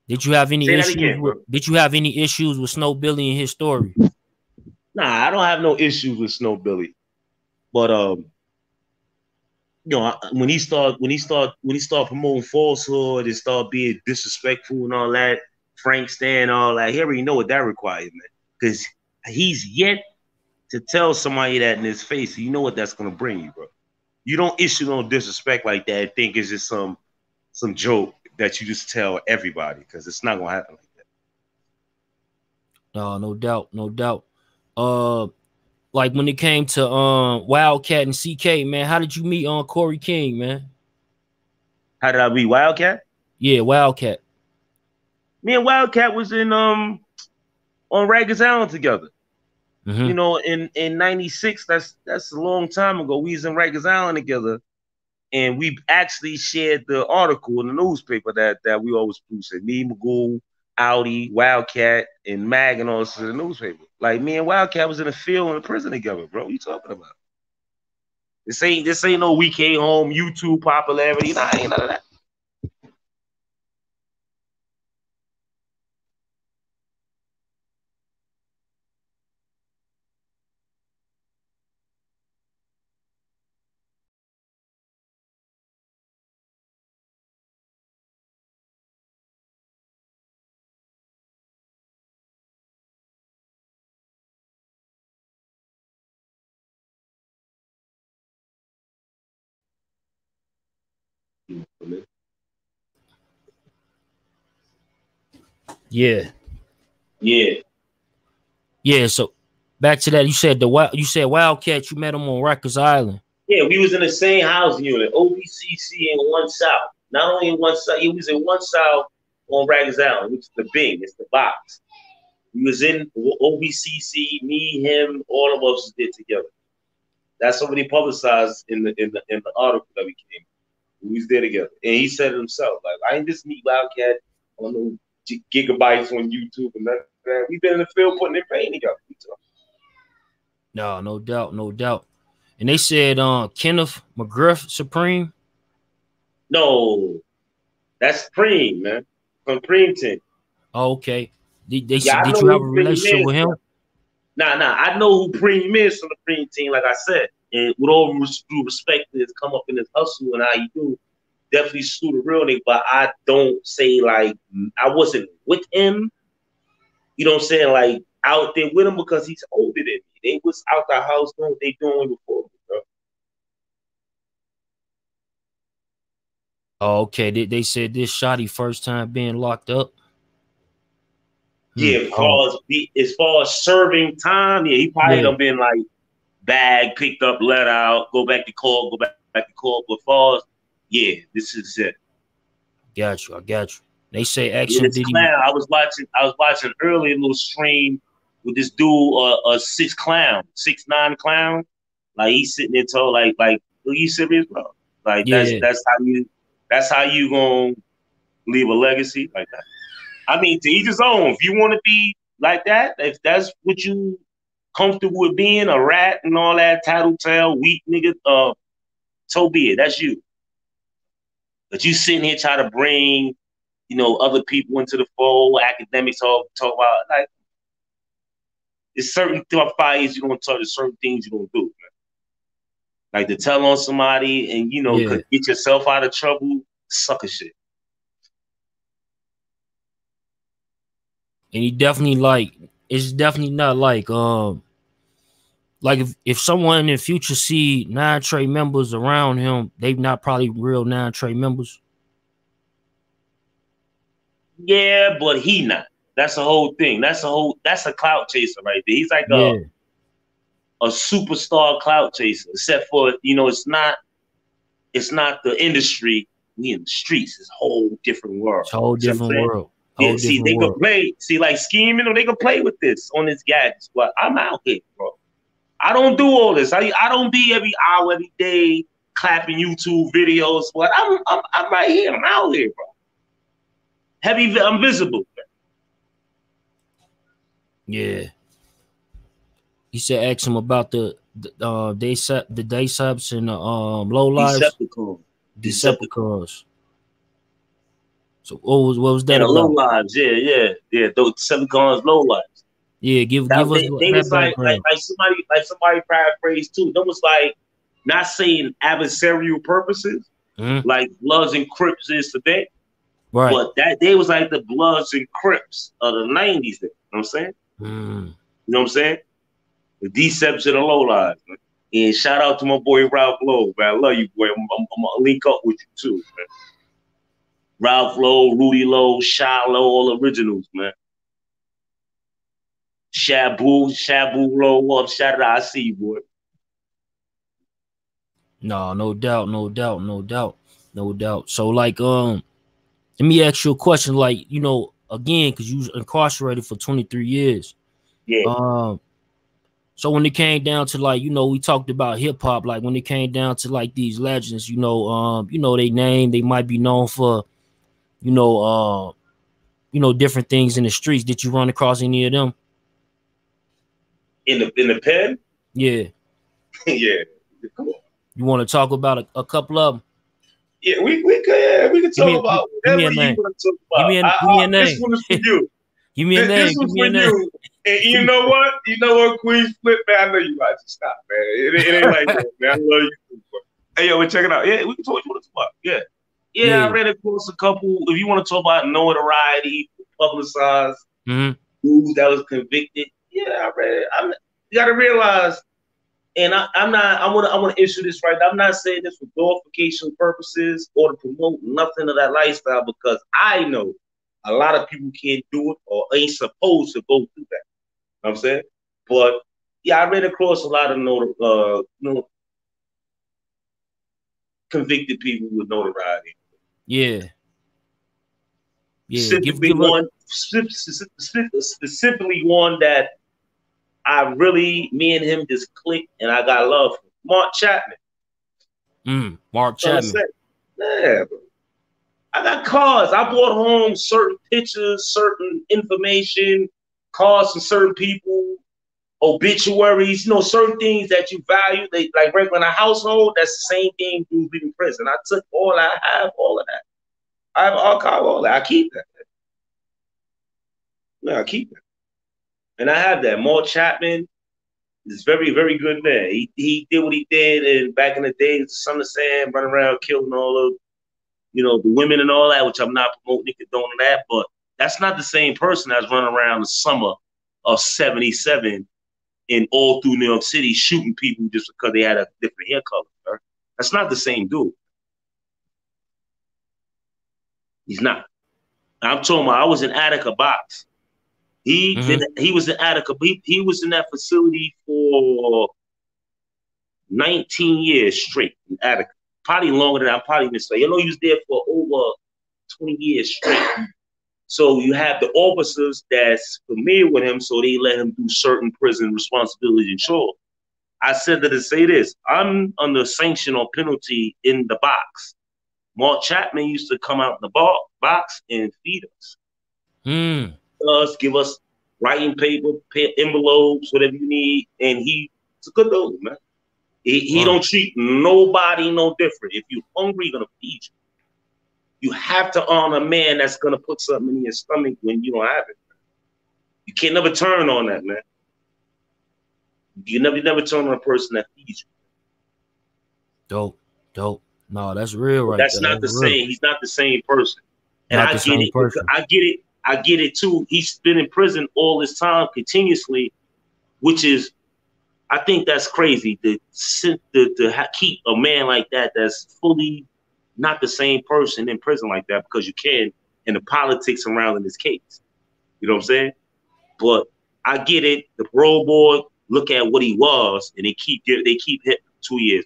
Did you have any Did you have any issues with Snow Billy and his story? Nah, I don't have no issues with Snow Billy, but when he start promoting falsehood and start being disrespectful and all that, Frank Stan, all that, he already know what that requires, man. Because he's yet to tell somebody that in his face. You know what that's gonna bring you, bro. You don't issue no disrespect like that and think it's just some joke that you just tell everybody, because it's not gonna happen like that. No doubt. like when it came to Wildcat and CK, man, how did you meet on Corey King, man? How did I meet Wildcat? Yeah, Wildcat. Me and Wildcat was in on Rikers Island together. You know, in '96, that's a long time ago. We was in Rikers Island together, and we actually shared the article in the newspaper that we always produced. Me, Magoo, Audi, Wildcat, and Mack, and all this in the newspaper. Like me and Wildcat was in the field in the prison together, bro. What you talking about? This ain't no we came home YouTube popularity. Nah, ain't none of that. Yeah. Yeah. Yeah, so back to that, you said Wildcat, you met him on Rikers Island. Yeah, we was in the same housing unit, OBCC in One South. Not only in One South, he was in One South on Rikers Island, which is the Bing, it's the box. We was in OBCC, me, him, all of us did together. That's already publicized in the article that we came. We was there together, and he said it himself. Like I ain't just meet Wildcat on no gigabytes on YouTube and that. We've been in the field putting in pain together. No doubt, no doubt. And they said Kenneth McGriff Supreme. No, that's Preem, man, from Preem Team. Oh, okay. Did you I have know a who relationship Preem with is. him? Nah, I know who Preem is from the Preem Team, like I said. And with all due respect to his come up in his hustle and how you do, definitely sue the real nigga, but I don't say like I wasn't with him. You know what I'm saying? Like out there with him because he's older than me. They was out the house doing what they doing before me, bro. Oh, okay. They said this shotty first time being locked up. Yeah, as far as serving time, yeah, he probably done been like bag, picked up, let out, go back to court, go back to court. But far as yeah, this is it. I got you. They say Yeah, this clown. I was watching earlier a little stream with this dude, a 6'9" clown. Like he's sitting there told like, are you serious, bro? Like that's how you gonna leave a legacy like that. I mean, to each his own. If you want to be like that, if that's what you comfortable with being, a rat and all that, tattletale, weak nigga, so be it. That's you. But you sitting here trying to bring, other people into the fold, academics talk about like it's certain fires you're gonna talk, there's certain things you're gonna do, man. Like to tell on somebody and could get yourself out of trouble, sucker shit. And he definitely it's definitely not like if someone in the future see 9 Trey members around him, they not probably real 9 Trey members. Yeah, but he not. That's the whole thing. That's a clout chaser right there. He's like a superstar clout chaser, except for it's not the industry. We in the streets. It's a whole different world. It's a whole different world. Yeah, see, they could play. See, like scheming, or they could play with this on this gadgets. But I'm out here, bro. I don't do all this. I don't be every hour, every day clapping YouTube videos. But I'm right here. I'm out here, bro. I'm visible. Yeah. He said, ask him about the day subs and the low lives. Decepticons. So what was that and about? Low lives, yeah. Those Decepticons low lives. Yeah, give us they was like somebody paraphrased too. That was like not saying adversarial purposes, like Bloods and Crips is today. Right. But that they was like the Bloods and Crips of the 90s. You know what I'm saying? You know what I'm saying? The Decepts and the low lives. Man. And shout out to my boy Ralph Lowe, man. I love you, boy. I'm gonna link up with you too, man. Ralph Lowe, Rudy Lowe, Shy Lowe, all originals, man. Shabu Low up. Shout out, I see you, boy. No, no doubt, no doubt, no doubt, no doubt. So like, let me ask you a question. Like, you know, again, because you was incarcerated for 23 years. Yeah. So when it came down to like, you know, we talked about hip hop. Like when it came down to like these legends, you know, they name, they might be known for, you know, different things in the streets. Did you run across any of them? In the pen? Yeah. Yeah. Come on. You want to talk about a couple of them? Yeah, we can talk about give me whatever a you name. want to talk Give about. me a This name. one is for you. Give me a name. This Give one's me for a name. you. And you know what? You know what, Queen Flip, man? I know you like to stop, man. It ain't like that, man. I love you. Hey, yo, check it out. Yeah, we can talk what it's about. Yeah. Yeah, I ran across a couple. If you want to talk about notoriety, publicized, dudes that was convicted. Yeah, I read it. You got to realize, and I'm not. I want to issue this right now. I'm not saying this for glorification purposes or to promote nothing of that lifestyle, because I know a lot of people can't do it or ain't supposed to go through that. You know what I'm saying, but yeah, I ran across a lot of convicted people with notoriety. Yeah. Specifically one that me and him just clicked, and I got love for Mark Chapman. Mark Chapman. Yeah, bro. I got cars. I brought home certain pictures, certain information, cars from certain people, obituaries, certain things that you value. They like regular in a household. That's the same thing dudes in prison. I took all that. I have all of that. I have archive all that. I keep that. No, I keep that. And I have that. Mark Chapman is very, very good man. He did what he did, and back in the day, the Son of Sam, running around killing all of the women and all that, which I'm not promoting, condoning that, but that's not the same person that's running around the summer of '77 in all through New York City shooting people just because they had a different hair color. Right? That's not the same dude. He's not. I'm talking about I was in Attica Box. He was in Attica. He was in that facility for 19 years straight in Attica. Probably longer than that. I'm probably mistaken. He was there for over 20 years straight. So you have the officers that's familiar with him, so they let him do certain prison responsibilities and chores. I said that to say this: I'm under sanction or penalty in the box. Mark Chapman used to come out in the box and feed us, give us writing paper, envelopes, whatever you need, and he's a good dude, man. He don't treat nobody no different. If you're hungry, he's gonna feed you. You have to honor a man that's gonna put something in your stomach when you don't have it. You can't never turn on that, man. You never turn on a person that feeds you. Dope. No, that's real, right? That's not the same. He's not the same person. And I get it. I get it too. He's been in prison all this time continuously, which is, I think that's crazy to keep a man like that that's fully not the same person in prison like that, because you can, in the politics surrounding this case. You know what I'm saying? But I get it. The parole board look at what he was, and they keep hitting 2 years.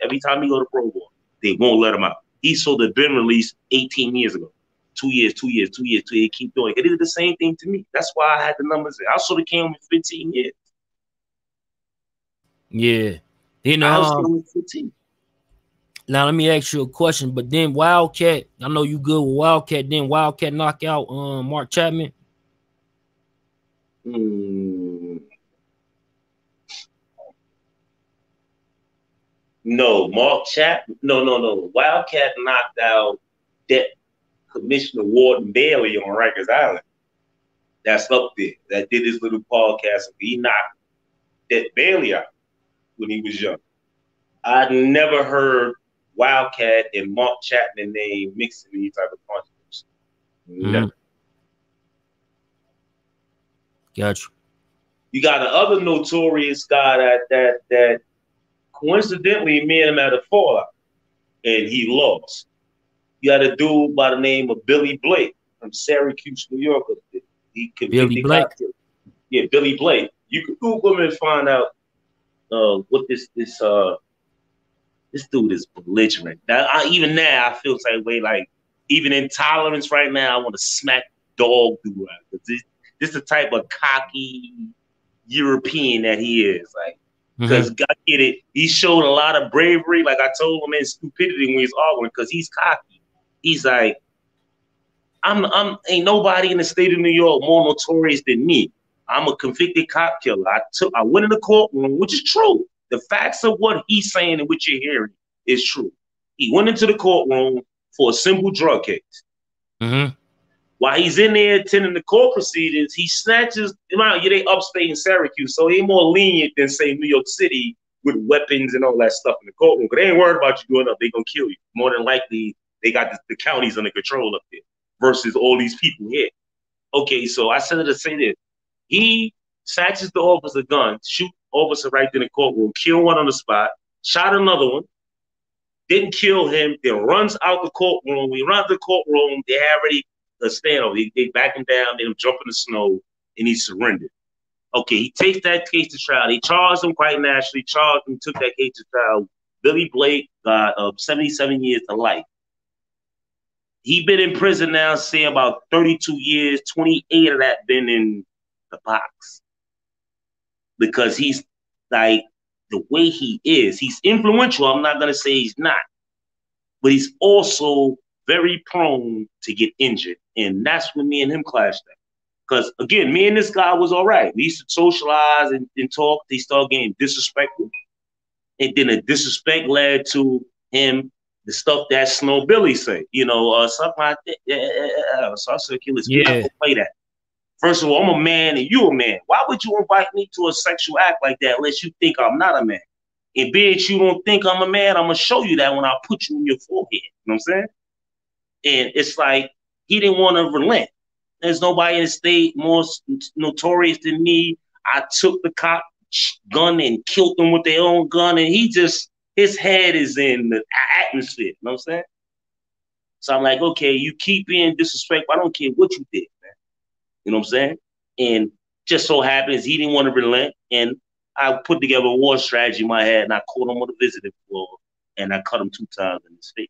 Every time he go to parole board, they won't let him out. He should have been released 18 years ago. 2 years. They keep doing it. They did the same thing to me. That's why I had the numbers there. I should have came with 15 years. Yeah. I was going with 15. Now let me ask you a question. But then Wildcat, I know you good with Wildcat. Then Wildcat knock out Mark Chapman. No, Mark Chapman. No. Wildcat knocked out Commissioner Warden Bailey on Rikers Island. That's up there. That did his little podcast. He knocked that Bailey out when he was young. I never heard Wildcat and Mark Chapman name mixed in any type of controversy. Never. Gotcha. You got another notorious guy that coincidentally me and him had a fallout, and he lost. You had a dude by the name of Billy Blake from Syracuse, New York. He Billy convicted Blake. cop killer. Yeah, Billy Blake. You can Google him and find out what this dude is belligerent. Even now, I feel the same way. Like, even intolerance right now, I want to smack dog dude out. This the type of cocky European that he is. Like, because I get it. He showed a lot of bravery. Like I told him, and stupidity when he's arguing, because he's cocky. He's like, ain't nobody in the state of New York more notorious than me. I'm a convicted cop killer. I went in the courtroom, which is true. The facts of what he's saying and what you're hearing is true. He went into the courtroom for a simple drug case. While he's in there attending the court proceedings, he snatches them out. Yeah, they upstate in Syracuse, so they more lenient than, say, New York City with weapons and all that stuff in the courtroom. Because they ain't worried about you doing up. They're going to kill you. More than likely, they got the counties under control up there versus all these people here. Okay, so I said to say this. He snatches the officer gun, shoot officer right in the courtroom, kill one on the spot, shot another one, didn't kill him, then runs out the courtroom. When he runs the courtroom, they already stand over. They back him down, made him jump in the snow, and he surrendered. Okay, he takes that case to trial. They charged him quite naturally, took that case to trial. Billy Blake got 77 years to life. He been in prison now, say about 32 years, 28 of that been in the box. Because he's like, the way he is, he's influential. I'm not going to say he's not. But he's also very prone to get injured. And that's when me and him clashed at. Because, again, me and this guy was all right. We used to socialize and talk. They started getting disrespectful. And then the disrespect led to him, the stuff that Snow Billy said. You know, something like that. Yeah. So I said, okay, let's play that. First of all, I'm a man and you a man. Why would you invite me to a sexual act like that unless you think I'm not a man? And bitch, you don't think I'm a man, I'm going to show you that when I put you in your forehead. You know what I'm saying? And it's like, he didn't want to relent. There's nobody in the state more notorious than me. I took the cop gun and killed them with their own gun. And his head is in the atmosphere. You know what I'm saying? So I'm like, okay, you keep being disrespectful. I don't care what you did, man. You know what I'm saying? And just so happens he didn't want to relent. And I put together a war strategy in my head, and I caught him on the visiting floor, and I cut him 2 times in his face.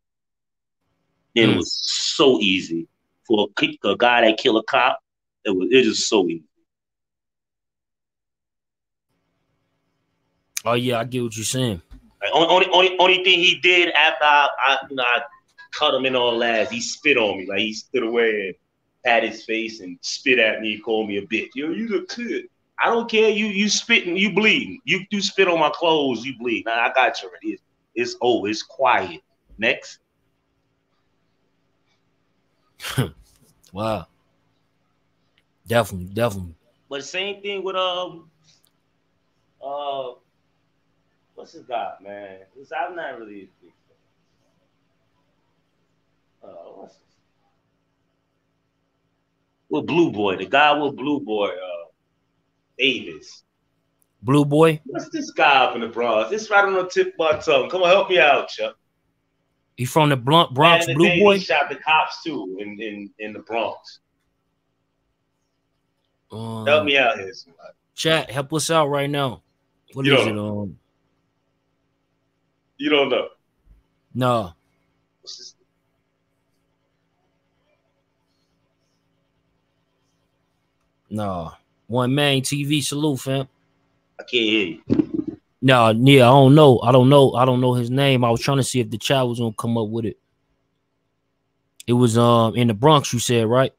And it was so easy for a guy that killed a cop. It was just so easy. Oh yeah, I get what you're saying. Like, only thing he did after I cut him in on last, he spit on me. Like, he stood away and pat his face and spit at me, called me a bitch. Yo, you look good. I don't care. You spitting, you bleeding. You do spit on my clothes, you bleed. Now I got you already. It's over. It's quiet. Next. Wow. Definitely. But same thing with what's his guy, man? I'm not really a big fan. What's this? With Blue Boy, the guy with Blue Boy, Davis. Blue Boy? What's this guy up in the Bronx? This right on the tip of my tongue. Come on, help me out, Chuck. He from the Bronx, Blue Boy? He shot the cops too in the Bronx. Help me out here, somebody. Chat, help us out right now. What is it? You don't know? No. What's this? No. One Man TV, salute, fam. I can't hear you. No, yeah, I don't know his name. I was trying to see if the chat was gonna come up with it. It was in the Bronx, you said, right?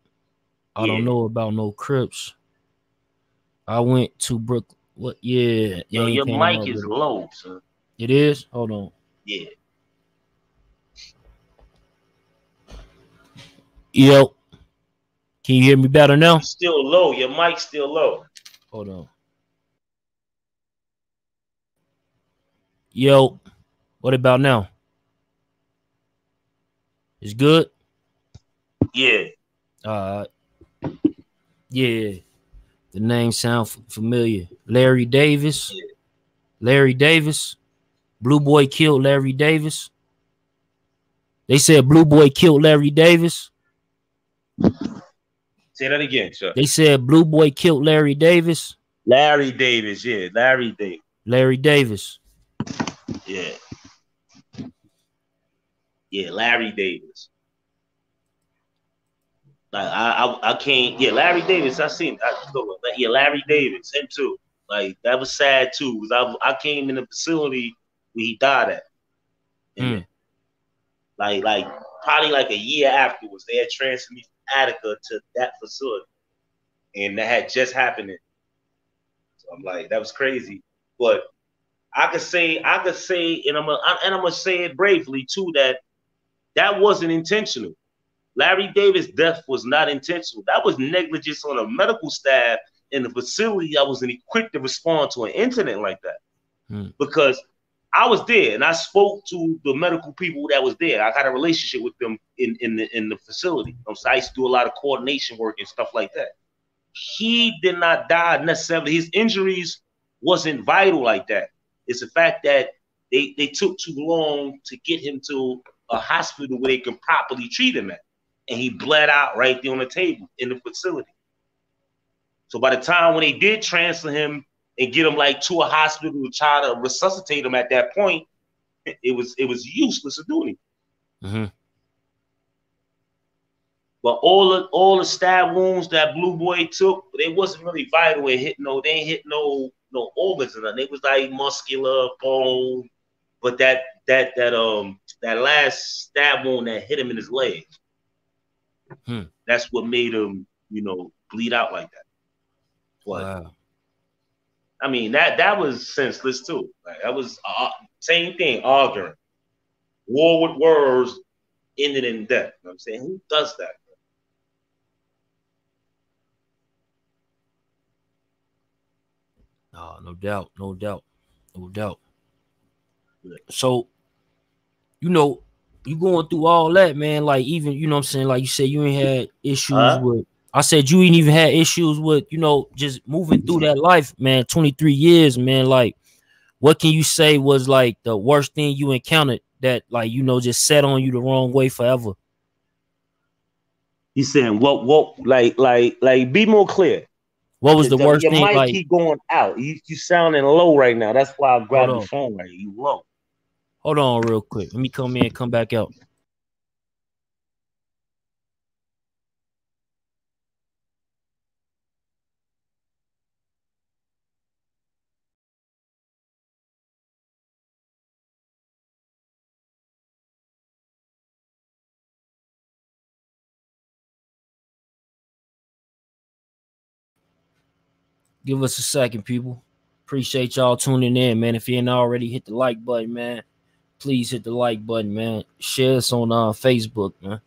I don't know about no Crips. I went to Brooklyn. What? Yeah. Yo, your mic is low, sir. It is? Hold on. Yeah. Yo. Can you hear me better now? It's still low. Your mic's still low. Hold on. Yo. What about now? It's good? Yeah. Yeah. The name sound familiar. Larry Davis. Yeah. Larry Davis. Blue Boy killed Larry Davis. They said Blue Boy killed Larry Davis. Say that again, sir. They said Blue Boy killed Larry Davis. Larry Davis, yeah, Larry Davis. Larry Davis. Yeah. Yeah, Larry Davis. Like I can't. Yeah, Larry Davis. I seen. Yeah, Larry Davis. Him too. Like that was sad too. Cause I came in the facility where he died at. And like probably like a year afterwards, they had transferred me from Attica to that facility, and that had just happened. So I'm like, that was crazy. But I could say, and I'm gonna say it bravely too, that wasn't intentional. Larry Davis' death was not intentional. That was negligence on a medical staff in the facility that wasn't equipped to respond to an incident like that. Because I was there and I spoke to the medical people that was there. I had a relationship with them in the facility. So I used to do a lot of coordination work and stuff like that. He did not die necessarily. His injuries wasn't vital like that. It's the fact that they took too long to get him to a hospital where they can properly treat him at. And he bled out right there on the table in the facility. So by the time when they did transfer him and get him like to a hospital to try to resuscitate him at that point, it was useless to do anything. But all the stab wounds that Blue Boy took, they wasn't really vital. They ain't hit no organs or nothing. It was like muscular, bone. But that last stab wound that hit him in his leg. That's what made him, bleed out like that. But wow. I mean, that was senseless too. Like, that was same thing, arguing. War with words ended in death. You know what I'm saying? Who does that? No doubt. Yeah. So, you going through all that, man. Like, even, you know what I'm saying? Like you said, you ain't had issues with, I said you ain't even had issues with, just moving through that life, man. 23 years, man. Like, what can you say was like the worst thing you encountered that, like, just set on you the wrong way forever? He's saying, what, like, be more clear. What was the worst thing? Your mic like, keep going out. You sounding low right now. That's why I grabbed the phone right. You low. Hold on real quick. Let me come in and come back out. Give us a second, people. Appreciate y'all tuning in, man. If you ain't already hit the like button, man, please hit the like button, man. Share us on Facebook, man.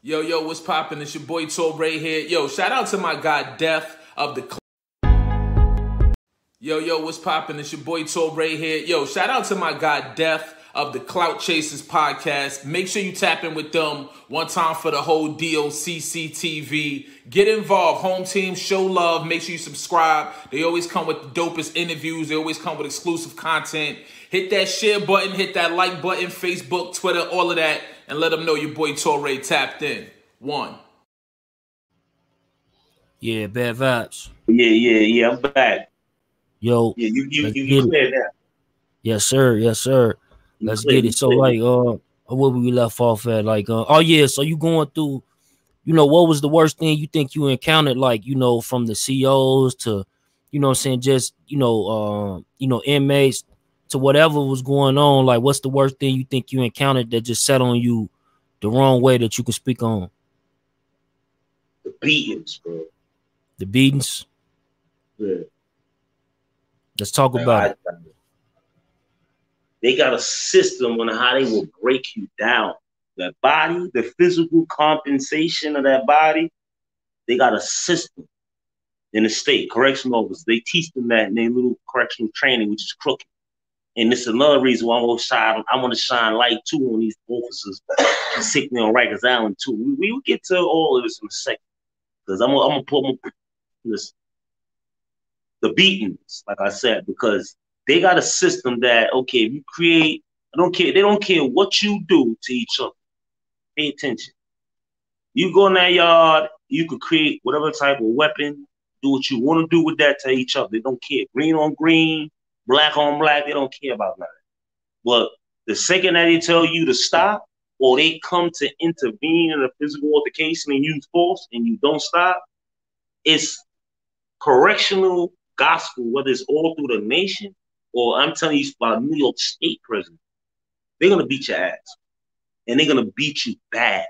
Yo, what's poppin'? It's your boy Torre here. Yo, shout out to my guy Death of the Yo, what's poppin'? It's your boy Torre here. Yo, shout out to my guy Death of the Clout Chasers podcast. Make sure you tap in with them one time for the whole DOCCTV. Get involved. Home team, show love. Make sure you subscribe. They always come with the dopest interviews. They always come with exclusive content. Hit that share button. Hit that like button. Facebook, Twitter, all of that. And let them know your boy Torre tapped in. One. Yeah, bad vibes. Yeah. I'm back. Yo. Yeah, you clear now. Yes, sir. Let's get it. So, like, where we left off at, like, so you going through, what was the worst thing you think you encountered, like, from the COs to, just, inmates to whatever was going on, like, what's the worst thing you think you encountered that just set on you the wrong way that you could speak on? The beatings, bro. The beatings? Yeah. Let's talk about it. They got a system on how they will break you down. That body, the physical compensation of that body, they got a system in the state. Correctional officers, they teach them that in their little correctional training, which is crooked. And this is another reason why I want to shine light too on these officers and sick me on Rikers Island too. We will get to all of this in a second. Because I'm gonna put this the beatings, like I said, because they got a system that, okay, if you create, they don't care what you do to each other. Pay attention. You go in that yard, you could create whatever type of weapon, do what you want to do with that to each other. They don't care. Green on green, black on black, they don't care about nothing. But the second that they tell you to stop, or they come to intervene in a physical altercation and use force, and you don't stop, it's correctional gospel, whether it's all through the nation, or I'm telling you about New York State prison. They're going to beat your ass. And they're going to beat you bad.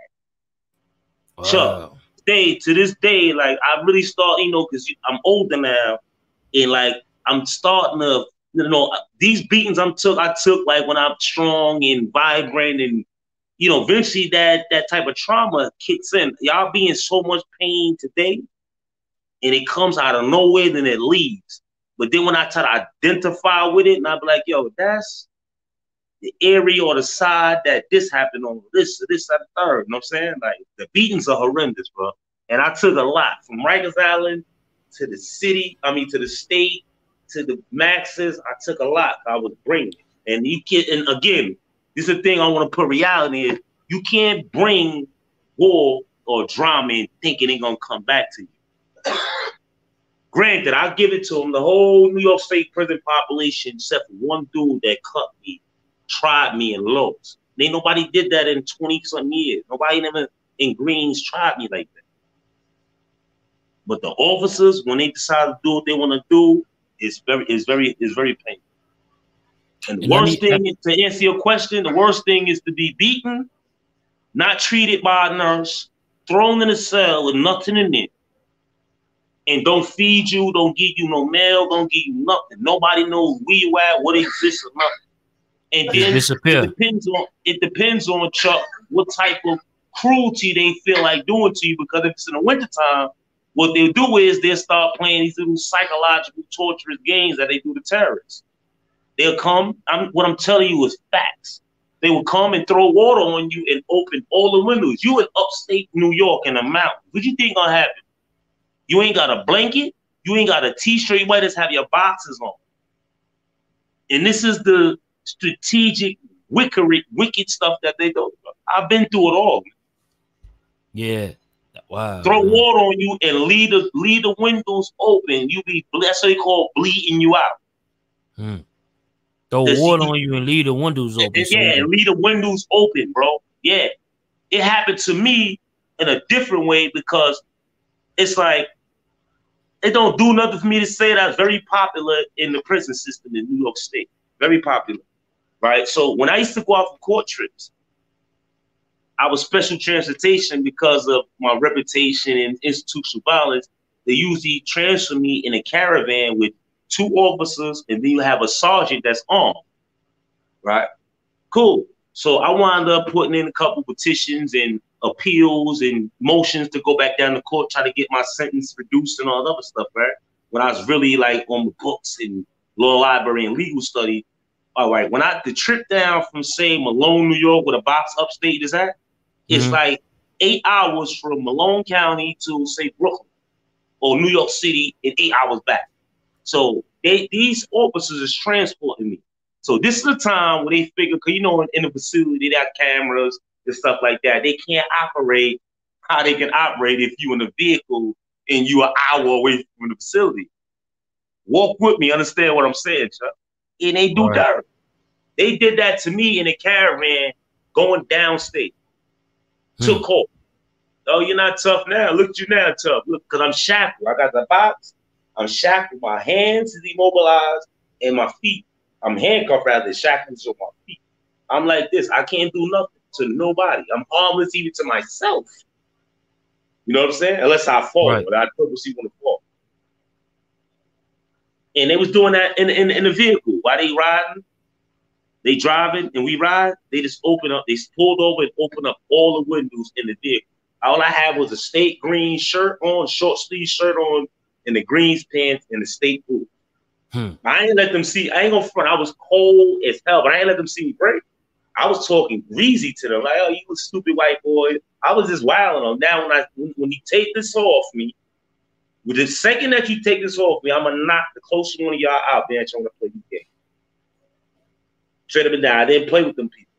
Wow. Chuck, to this day, like, I really start, because I'm older now, and, like, I'm starting to, these beatings I took like when I'm strong and vibrant, and eventually that type of trauma kicks in. Y'all be in so much pain today, and it comes out of nowhere, then it leaves. But then when I try to identify with it, and I be like, yo, that's the area or the side that this happened on, this, that, third. You know what I'm saying? Like, the beatings are horrendous, bro. And I took a lot from Rikers Island to the city, to the state, to the Maxes. I took a lot. I was bringing it. And and again, this is the thing I want to put reality in. You can't bring war or drama and thinking they're going to come back to you. Granted, I'll give it to them. The whole New York State prison population, except for one dude that cut me, tried me and lost. Ain't nobody did that in 20-some years. Nobody never in Greens tried me like that. But the officers, when they decide to do what they want to do, it's very painful. And the worst thing is, to answer your question, the worst thing is to be beaten, not treated by a nurse, thrown in a cell with nothing in it, and don't feed you, don't give you no mail, don't give you nothing. Nobody knows where you at, what exists or nothing. And then it depends on Chuck what type of cruelty they feel like doing to you, because if it's in the wintertime, what they'll do is they'll start playing these little psychological torturous games that they do to terrorists. They'll come, what I'm telling you is facts. They will come and throw water on you and open all the windows. You in upstate New York in the mountains. What you think gonna happen? You ain't got a blanket, you ain't got a t-shirt, you might just have your boxes on. And this is the strategic, wicked stuff that they do. I've been through it all. Yeah. Wow. Throw water on you and leave the windows open. You be, that's what they call bleeding you out. Throw water on you and leave the windows open. Yeah, and leave the windows open, bro. Yeah. It happened to me in a different way, because it's like, it don't do nothing for me to say that's very popular in the prison system in New York State. Very popular, right? So when I used to go out for court trips, I was special transportation because of my reputation in institutional violence. They usually transfer me in a caravan with 2 officers, and then you have a sergeant that's armed, right? Cool. So I wound up putting in a couple petitions and appeals and motions to go back down to court, try to get my sentence reduced and all that other stuff, right? When I was really like on the books and law library and legal study. All right, when the trip down from, say, Malone, New York, where the box upstate is at, it's like 8 hours from Malone County to, say, Brooklyn or New York City, and 8 hours back. So these officers is transporting me. So this is the time where they figure, because in the facility, they got cameras and stuff like that. They can't operate how they can operate if you in a vehicle and you an hour away from the facility. Walk with me, understand what I'm saying, Chuck? And they do dirt. They did that to me in a caravan going downstate. Took hold. Oh, you're not tough now. Look at you now, tough. Look, because I'm shackled. I got the box. I'm shackled. My hands is immobilized, and my feet. I'm handcuffed rather, shackles on my feet. I'm like this. I can't do nothing to nobody. I'm harmless even to myself. You know what I'm saying? Unless I fall, but I purposely want to fall. And they was doing that in the vehicle. While they riding, they driving, and we ride, they just open up. They pulled over and opened up all the windows in the vehicle. All I had was a state green shirt on, short sleeve shirt on, and the greens pants and the state boots. I ain't let them see. I ain't gonna front. I was cold as hell, but I ain't let them see me break. I was talking greasy to them, like, "Oh, you a stupid white boy." I was just wilding them. Now, when you take this off me, with the second that you take this off me, I'm gonna knock the closest one of y'all out there. I'm gonna play you game. Straight up and down. I didn't play with them people.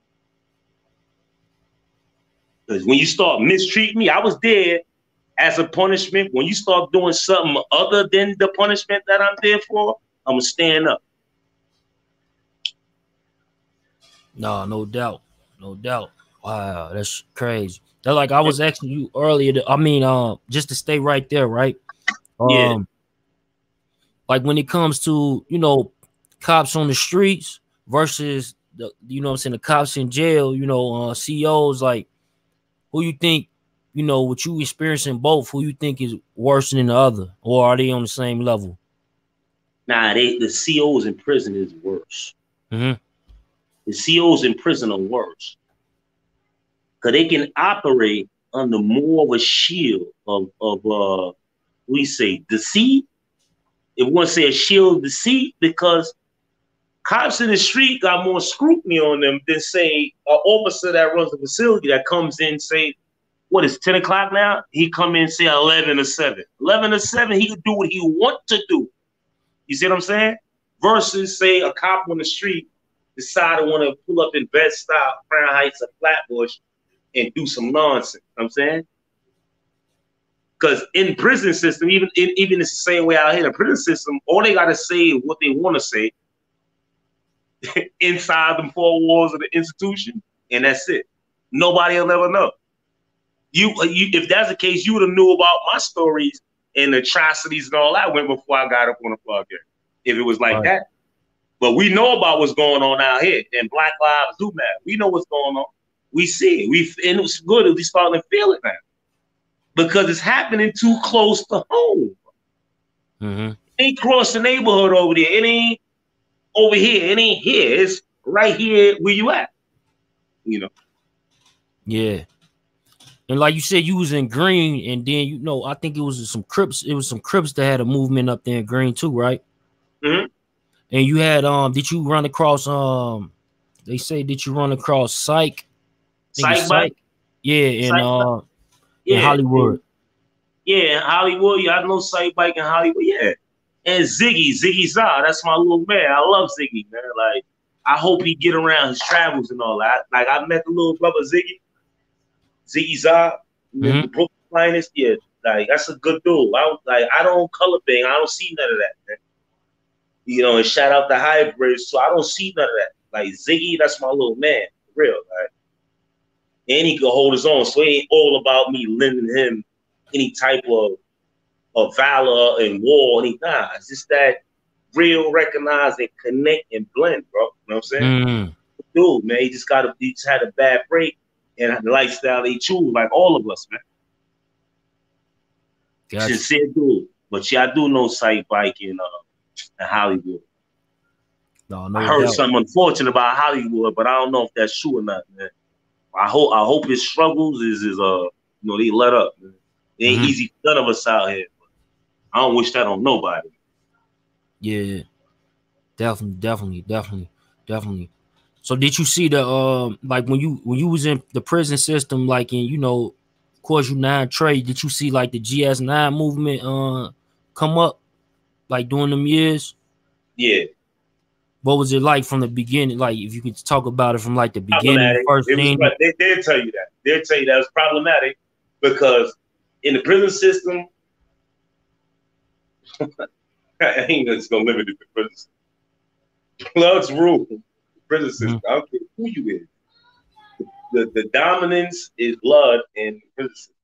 Because when you start mistreating me, I was there as a punishment, when you start doing something other than the punishment that I'm there for, I'm gonna stand up. No, no doubt. No doubt. Wow, that's crazy. That's like I was asking you earlier. I mean, just to stay right there, right? Yeah. Like when it comes to, you know, cops on the streets versus the, you know what I'm saying, the cops in jail, you know, CEOs, like who you think, you know, what you experiencing both, who you think is worse than the other, or are they on the same level? Nah, the COs in prison is worse. Mm-hmm. The COs in prison are worse. Because they can operate under more of a shield of we say deceit. If we want to say a shield of deceit, because cops in the street got more scrutiny on them than say an officer that runs the facility that comes in, say, what is 10 o'clock now? He come in, say 11 to 7. 11 to 7, he can do what he want to do. You see what I'm saying? Versus, say, a cop on the street decide to want to pull up in Bed-Stuy, Crown Heights, or Flatbush and do some nonsense. You know what I'm saying? Because in prison system, even it's the same way out here. In the prison system, all they got to say is what they want to say inside the four walls of the institution, and that's it. Nobody will ever know. You, if that's the case, you would have knew about my stories and the atrocities and all that went before I got up on the podcast. If it was like that. But we know about what's going on out here, and Black Lives do matter. We know what's going on. We see it. And it's good if we starting to feel it now. Because it's happening too close to home. Mm-hmm. It ain't cross the neighborhood over there. It ain't over here. It ain't here. It's right here where you at. You know? Yeah. And like you said, you was in Green, and then, you know, I think it was some Crips. It was some Crips that had a movement up there in Green too, right? Mm-hmm. And you had did you run across they say, did you run across Psych? Psych? Yeah, in yeah, in Hollywood. Yeah, in Hollywood. Yeah, I know Psych Bike in Hollywood. Yeah. And Ziggy Zah, that's my little man. I love Ziggy, man. Like, I hope he get around his travels and all that. Like, I met the little brother Ziggy Zah, the Brooklyn finest. Yeah, like, that's a good dude. I don't color bang. I don't see none of that, man. You know, and shout out to Hybrid. So I don't see none of that. Like, Ziggy, that's my little man, for real. Like, and he could hold his own. So it ain't all about me lending him any type of valor and war. Nah, it's just that real, recognize, and connect and blend, bro. You know what I'm saying? Dude, man, he just had a bad break and the lifestyle they choose, like all of us, man. Gotcha. Sincere dude. But yeah, I do know Sight Bike in Hollywood. No I heard something unfortunate about Hollywood, but I don't know if that's true or not, man. I hope his struggles is you know, they let up, man. It ain't easy for none of us out here. But I don't wish that on nobody. Yeah, definitely. So did you see the like when you was in the prison system, like in, you know, of course you 9 trade, did you see like the GS9 movement come up like during them years? Yeah. What was it like from the beginning? Like, if you could talk about it from like the beginning, first thing. They'll tell you that. They'll tell you that it's problematic because in the prison system, I ain't just gonna limit it to prison system. Blood's rule. Prison system. I don't care who you is. The dominance is blood in prison system.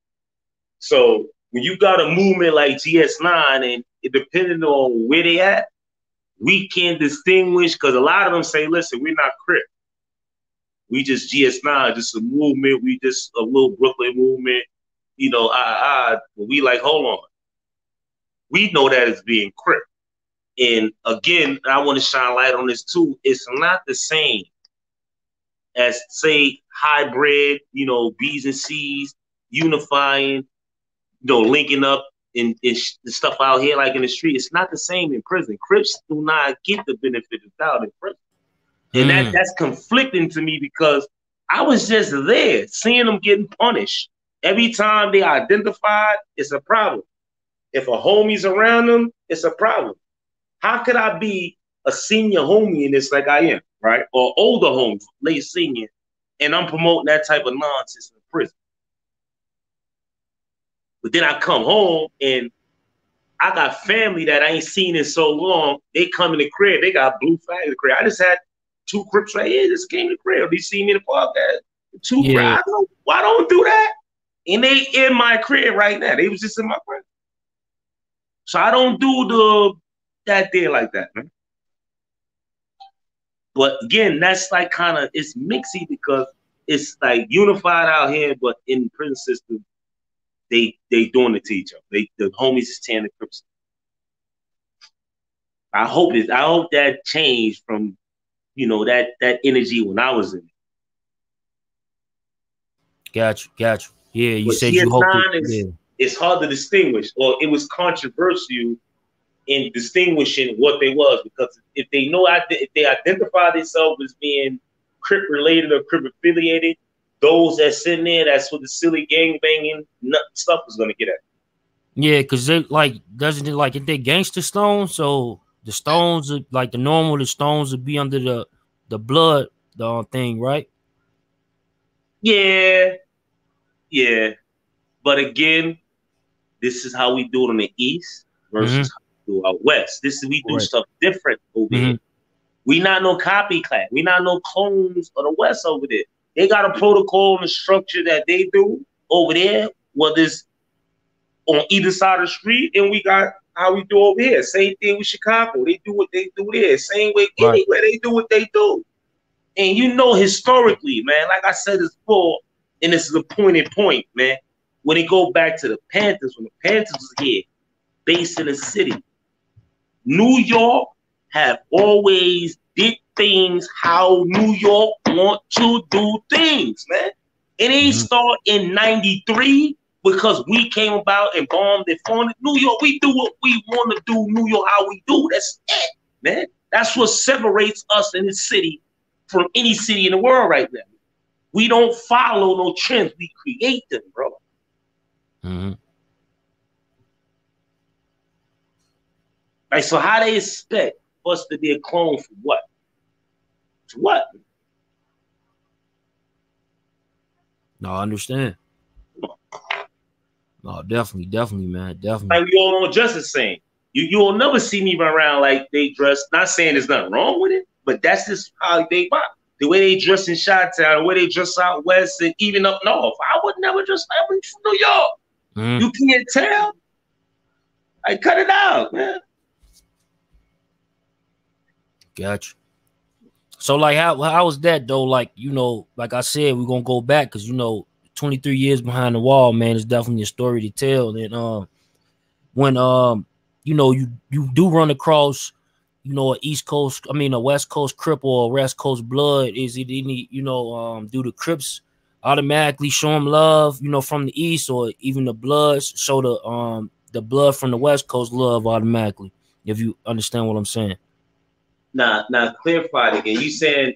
So when you got a movement like GS9, and it depending on where they at, we can distinguish, because a lot of them say, listen, we're not Crip. We just GS9, just a movement. We just a little Brooklyn movement. You know, we like, hold on. We know that as being Crip. And again, I want to shine light on this too. It's not the same as, say, hybrid, you know, B's and C's, unifying, you know, linking up in the stuff out here, like in the street. It's not the same in prison. Crips do not get the benefit of doubt in prison. And that's conflicting to me, because I was just there seeing them getting punished. Every time they identified, it's a problem. If a homie's around them, it's a problem. How could I be a senior homie in this like I am, right? Or older homie, late senior, and I'm promoting that type of nonsense in prison? But then I come home and I got family that I ain't seen in so long. They come in the crib. They got blue flag in the crib. I just had 2 Crips right here. Just came in the crib. They see me in the podcast. 2 Yeah. Crips. Why don't do that? And they in my crib right now. They was just in my crib. So I don't do that there like that, man. But again, that's like kind of, it's mixy because it's like unified out here, but in the prison system, they doing it to each other. The homies is tearing the Crips. I hope that changed from, you know, that energy when I was in it. Got you. Yeah, you but said you hope it's hard to distinguish, or it was controversial in distinguishing what they was, because if they identify themselves as being Crip related or Crip affiliated, those that sitting there, that's what the silly gang banging stuff is gonna get at. Yeah, because they doesn't it if they gangster stones, so the stones are like the stones would be under the blood thing, right? Yeah. But again, this is how we do it on the East versus how we do it out West. We do stuff different over here. We not no copycat. We not no clones of the West over there. They got a protocol and a structure that they do over there, whether it's on either side of the street, and we got how we do over here. Same thing with Chicago. They do what they do there. Same way anywhere they do what they do. And you know, historically, man, like I said this before, and this is a pointed point, man. When they go back to the Panthers, when the Panthers was here, based in the city, New York have always did things how New York want to do things, man. It ain't start in 93 because we came about and bombed and formed New York. We do what we want to do, New York, how we do. That's it, man. That's what separates us in this city from any city in the world right now. We don't follow no trends. We create them, bro. Like, so how they expect us to be a clone for what? For what? No, I understand. No, definitely, man. Definitely. Like we all know Justice saying. You'll never see me run around like they dress. Not saying there's nothing wrong with it, but that's just how they buy. The way they dress in Chi-Town, the way they dress out west, and even up north. I would never dress like I'm from New York. You can't tell. I cut it out, man. Gotcha. So like how was that though? Like, you know, like I said, we're gonna go back because, you know, 23 years behind the wall, man, is definitely a story to tell. And when you know, you do run across, you know, a West Coast Crip or a West Coast Blood, is it any, you know, do the Crips automatically show them love, you know, from the East, or even the Bloods show the Blood from the West Coast love automatically, if you understand what I'm saying? Now clarify it again. You saying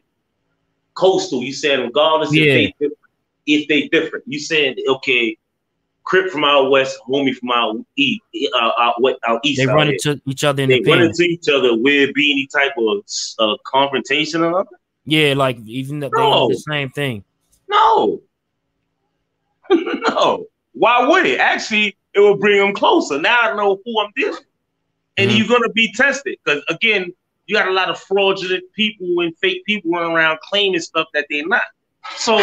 coastal, you saying regardless if they different. You saying, okay, Crip from out west, homie from out east, out east. They run into each other in the pen. They run into each other with be any type of confrontation or nothing? Yeah, like even they do the same thing. No. No. Why would it? Actually, it will bring them closer. Now I know who I'm dealing with. And you're gonna be tested. Because again, you got a lot of fraudulent people and fake people running around claiming stuff that they're not. So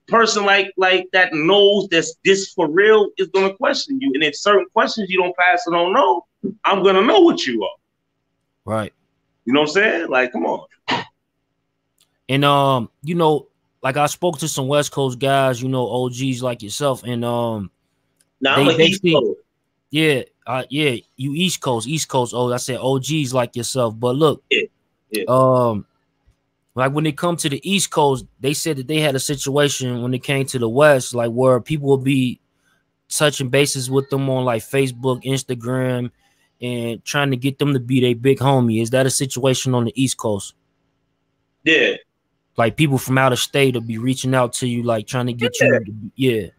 person like that knows that's this for real is gonna question you. And if certain questions you don't pass or don't know, I'm gonna know what you are. Right. You know what I'm saying? Like, come on. And you know, like I spoke to some West Coast guys, you know, OGs like yourself, and now I'm an East Coast. Yeah, you East Coast. Oh, I said OGs like yourself. But look, like when it come to the East Coast, they said that they had a situation when it came to the West, like where people will be touching bases with them on like Facebook, Instagram, and trying to get them to be their big homie. Is that a situation on the East Coast? Yeah. Like people from out of state will be reaching out to you, like trying to get you to,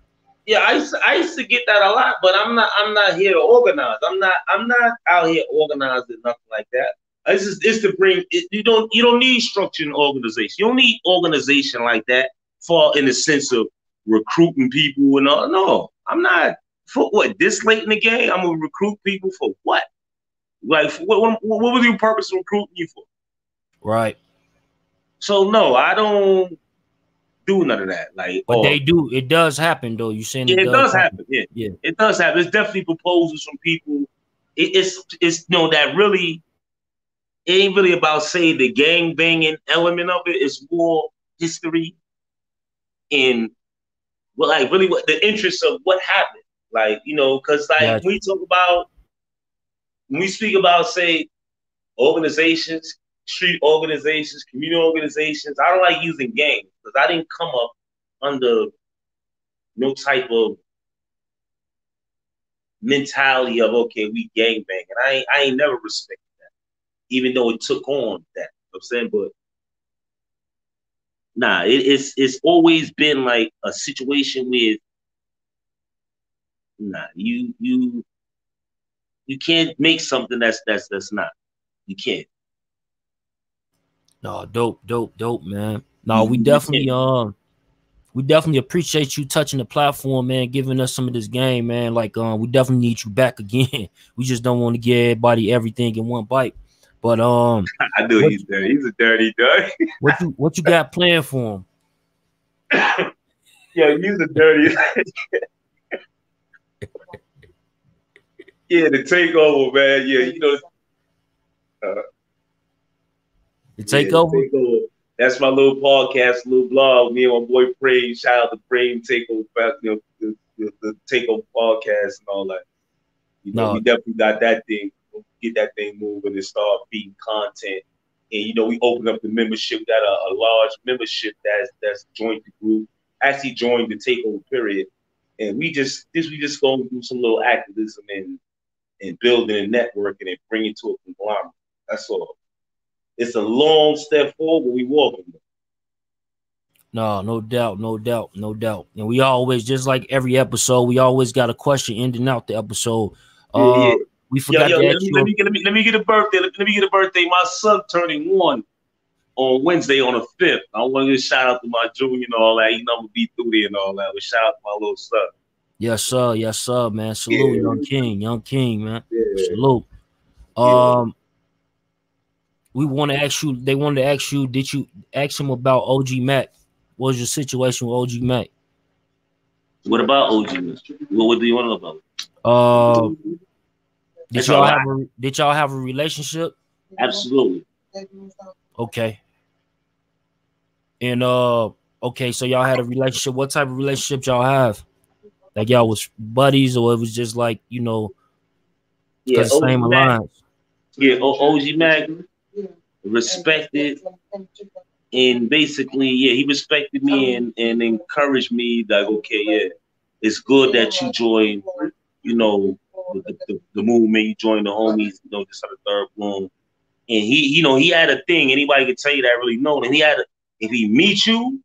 Yeah, I used to get that a lot, but I'm not here to organize. I'm not out here organizing nothing like that. It's to bring it, you don't need structure and organization. You don't need organization like that for in the sense of recruiting people and all. No, I'm not For what? This late in the game, I'm gonna recruit people for what? Like, what was your purpose of recruiting you for? Right. So no, I don't do none of that. Like, But they do. It does happen though. You saying yeah, it it does does happen. Yeah, Yeah. it does happen. There's definitely proposals from people. It's that really. It ain't really about say the gang banging element of it. It's more history and like really what the interest of what happened. Like, because like Gotcha. when we speak about say organizations, street organizations, community organizations, I don't like using gangs because I didn't come up under no type of mentality of okay, we gang banging. I ain't never respected that, even though it took on that. You know what I'm saying, but nah, it's always been like a situation with nah, you can't make something that's not. You can't. No, dope, man. No, You can't. we definitely appreciate you touching the platform, man, giving us some of this game, man. Like, we definitely need you back again. We just don't want to give everybody everything in one bite. But I knew he's dirty. He's a dirty duck. what you got planned for him? Yeah, he's a dirty. Yeah, the takeover, man. Yeah, The takeover? Takeover. That's my little podcast, little blog. Me and my boy Prame. Shout out to Prame Takeover, the Takeover podcast and all that. We definitely got that thing. Get that thing moving and start feeding content. And we opened up the membership. Got a large membership that's joined the group. Actually joined the Takeover period. And we just going to do some little activism and building and networking and bringing to a conglomerate. That's all. It's a long step forward, but we walking. No doubt. And we always, just like every episode, we always got a question ending out the episode. Yeah. We forgot to ask you. Let me get a birthday. Let me get a birthday. My son turning 1 on Wednesday on the 5th. I want to give a shout out to my junior and all that. I'm gonna be through there and all that. But shout out to my little son. Yes, sir, man. Salute, Yeah. young king, man. Yeah. Salute. We want to ask you. They wanted to ask you. Did you ask him about OG Mack? What was your situation with OG Mack? What about OG Mack? What do you want to know about? Did y'all have a relationship? Absolutely. Okay. And okay, so y'all had a relationship. What type of relationship y'all have? Like y'all was buddies, or it was just like because the same alliance? Yeah, OG Mack respected, and basically, he respected me and encouraged me. Like, okay, yeah, it's good that you joined. The movement. You joined the homies. Just on the third room. And he had a thing. Anybody could tell you that really know. And if he meets you,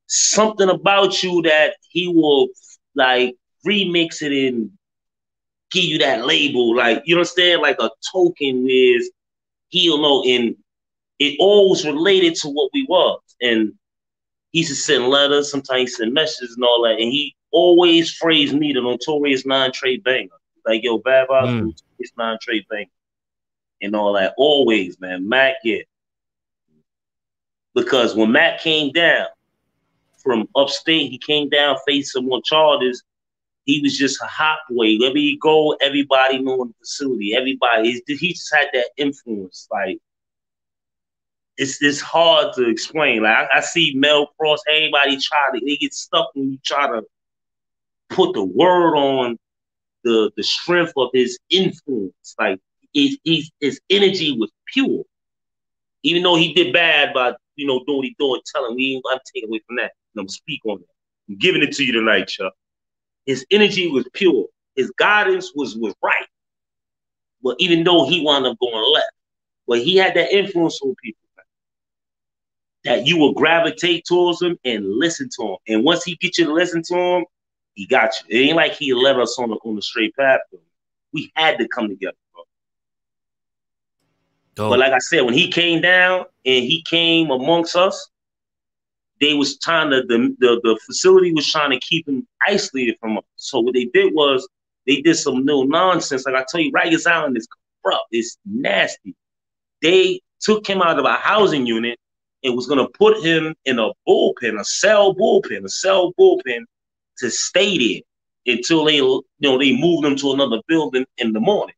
something about you that he will like remix it and give you that label, like you understand, like a token with he'll know, and it always related to what we was. And he used to send letters, sometimes he send messages and all that, and he always phrased me the notorious non-trade banger. Like, yo, Vibez, notorious non-trade banger. And all that. Always, man. Mack, yeah. Because when Mack came down from upstate, he came down facing more charges. He was just a hot boy. Wherever he go, everybody knew in the facility. Everybody, he just had that influence. Like, it's hard to explain. Like, I see Mel Cross, everybody they get stuck when you try to put the word on the strength of his influence. Like, his energy was pure. Even though he did bad by, doing what he thought, telling me, I'm taking away from that. And I'm speaking on that. I'm giving it to you tonight, Chuck. His energy was pure. His guidance was right. But even though he wound up going left, but he had that influence on people that you will gravitate towards him and listen to him. And once he get you to listen to him, he got you. It ain't like he led us on the straight path. We had to come together, bro. Dope. But like I said, when he came down and he came amongst us, they was trying to the facility was trying to keep him isolated from us. So what they did was they did some little nonsense. Like I tell you, Rikers Island is corrupt. It's nasty. They took him out of a housing unit and was gonna put him in a bullpen, a cell bullpen to stay there until they they moved him to another building in the morning.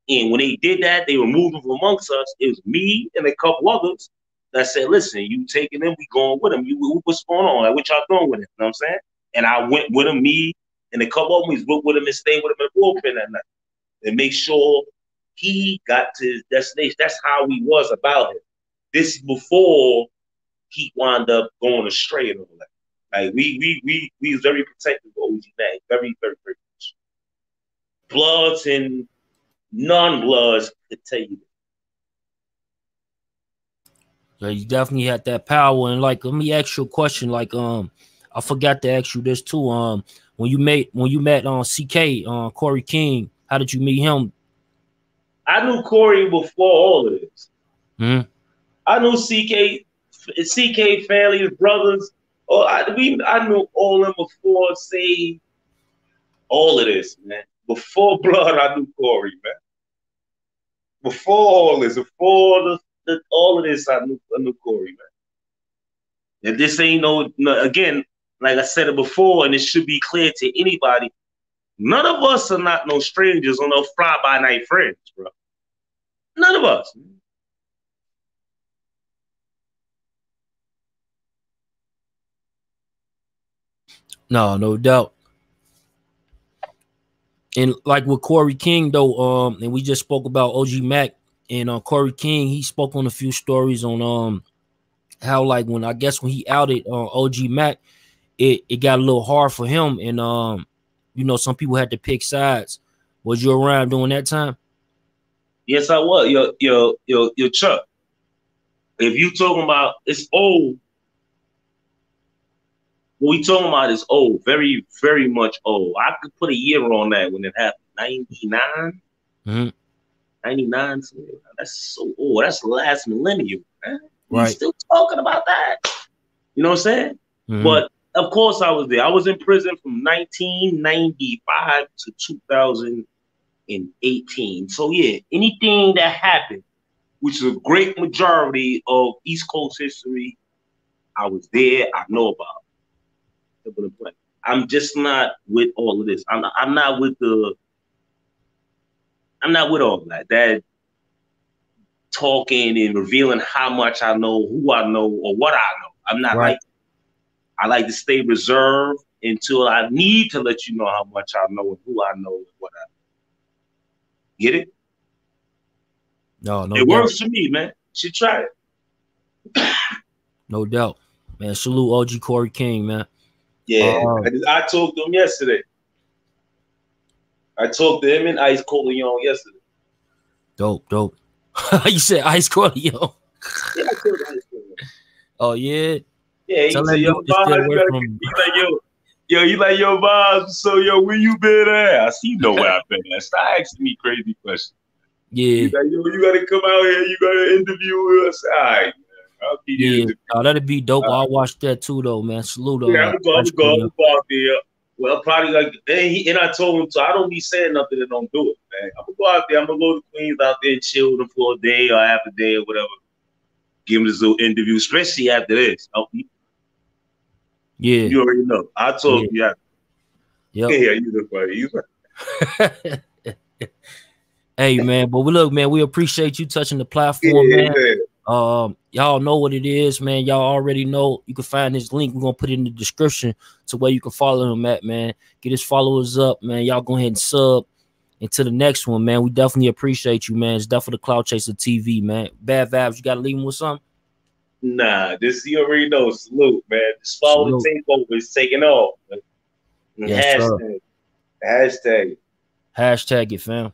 And when they did that, they removed him from amongst us. It was me and a couple others that said, listen, you taking him, we going with him. What's going on? Like, what y'all doing with him? You know what I'm saying? And I went with him, me and a couple of them, went with him and stayed with him in the bullpen that night. And make sure he got to his destination. That's how we was about him. This is before he wound up going astray and all that. Like we was very protective of OG Mack. Very, very, very much. Bloods and non-bloods could tell you that. Yeah, you definitely had that power. And like, let me ask you a question. Like, I forgot to ask you this too. When you met CK, Corey King, how did you meet him? I knew Corey before all of this. Mm-hmm. I knew CK family, his brothers. I knew all of them before, say, all of this, man. Before Blood, I knew Corey, man. Before all this, before all of this, I knew Corey, man. And this ain't no, again, like I said it before, and it should be clear to anybody, none of us are not no strangers or no fly-by-night friends, bro. None of us. No doubt. And like with Corey King though, and we just spoke about OG Mack and Corey King, he spoke on a few stories on how like when he outed OG Mack, it got a little hard for him, and some people had to pick sides. Was you around during that time? Yes, I was. Your Chuck. If you talking about it's old, what we talking about is old, very, very much old. I could put a year on that when it happened. 99? Mm-hmm. 99? That's so old. That's the last millennium, man. Right. We're still talking about that. You know what I'm saying? Mm-hmm. But of course I was there. I was in prison from 1995 to 2018. So yeah, anything that happened, which is a great majority of East Coast history, I was there. I know about. I'm just not with all of this. I'm not with all of that. That talking and revealing how much I know, who I know, or what I know. I'm not right. like that. I like to stay reserved until I need to let you know how much I know and who I know and what I know. Get it? No it doubt. Works for me, man. You should try it. No doubt, man. Salute OG Corey King, man. Yeah, I talked to him yesterday. I talked to him and Ice Coleon yesterday. Dope. You said Ice Coleon. Yeah, I told Ice Coleon. Oh yeah. Yeah, he said, yo, you like your vibes. So yo, where you been at? I see you know where I've been at. Stop asking me crazy questions. Yeah. He's like, yo, you gotta come out here. You gotta interview us. All right, man. I'll keep you. That'd be dope. I'll watch that too, though, man. Salute. Yeah, I'm gonna go out there. Well, probably like, and I told him, so I don't be saying nothing that don't do it, man. I'm gonna go out there. I'm gonna go to Queens out there and chill with him for a day or half a day or whatever. Give him this little interview, especially after this. Yeah, you already know. I told you. Yeah, you look funny. Hey, man, but we appreciate you touching the platform, man. Y'all know what it is, man. Y'all already know. You can find his link. We're gonna put it in the description to where you can follow him at, man. Get his followers up, man. Y'all go ahead and sub. And to the next one, man. We definitely appreciate you, man. It's definitely the Clout Chaser TV, man. Bad vibes. You gotta leave him with something. Nah, this you already know. Salute, man. Just follow the takeover. It's taking off. Yes, hashtag it, fam.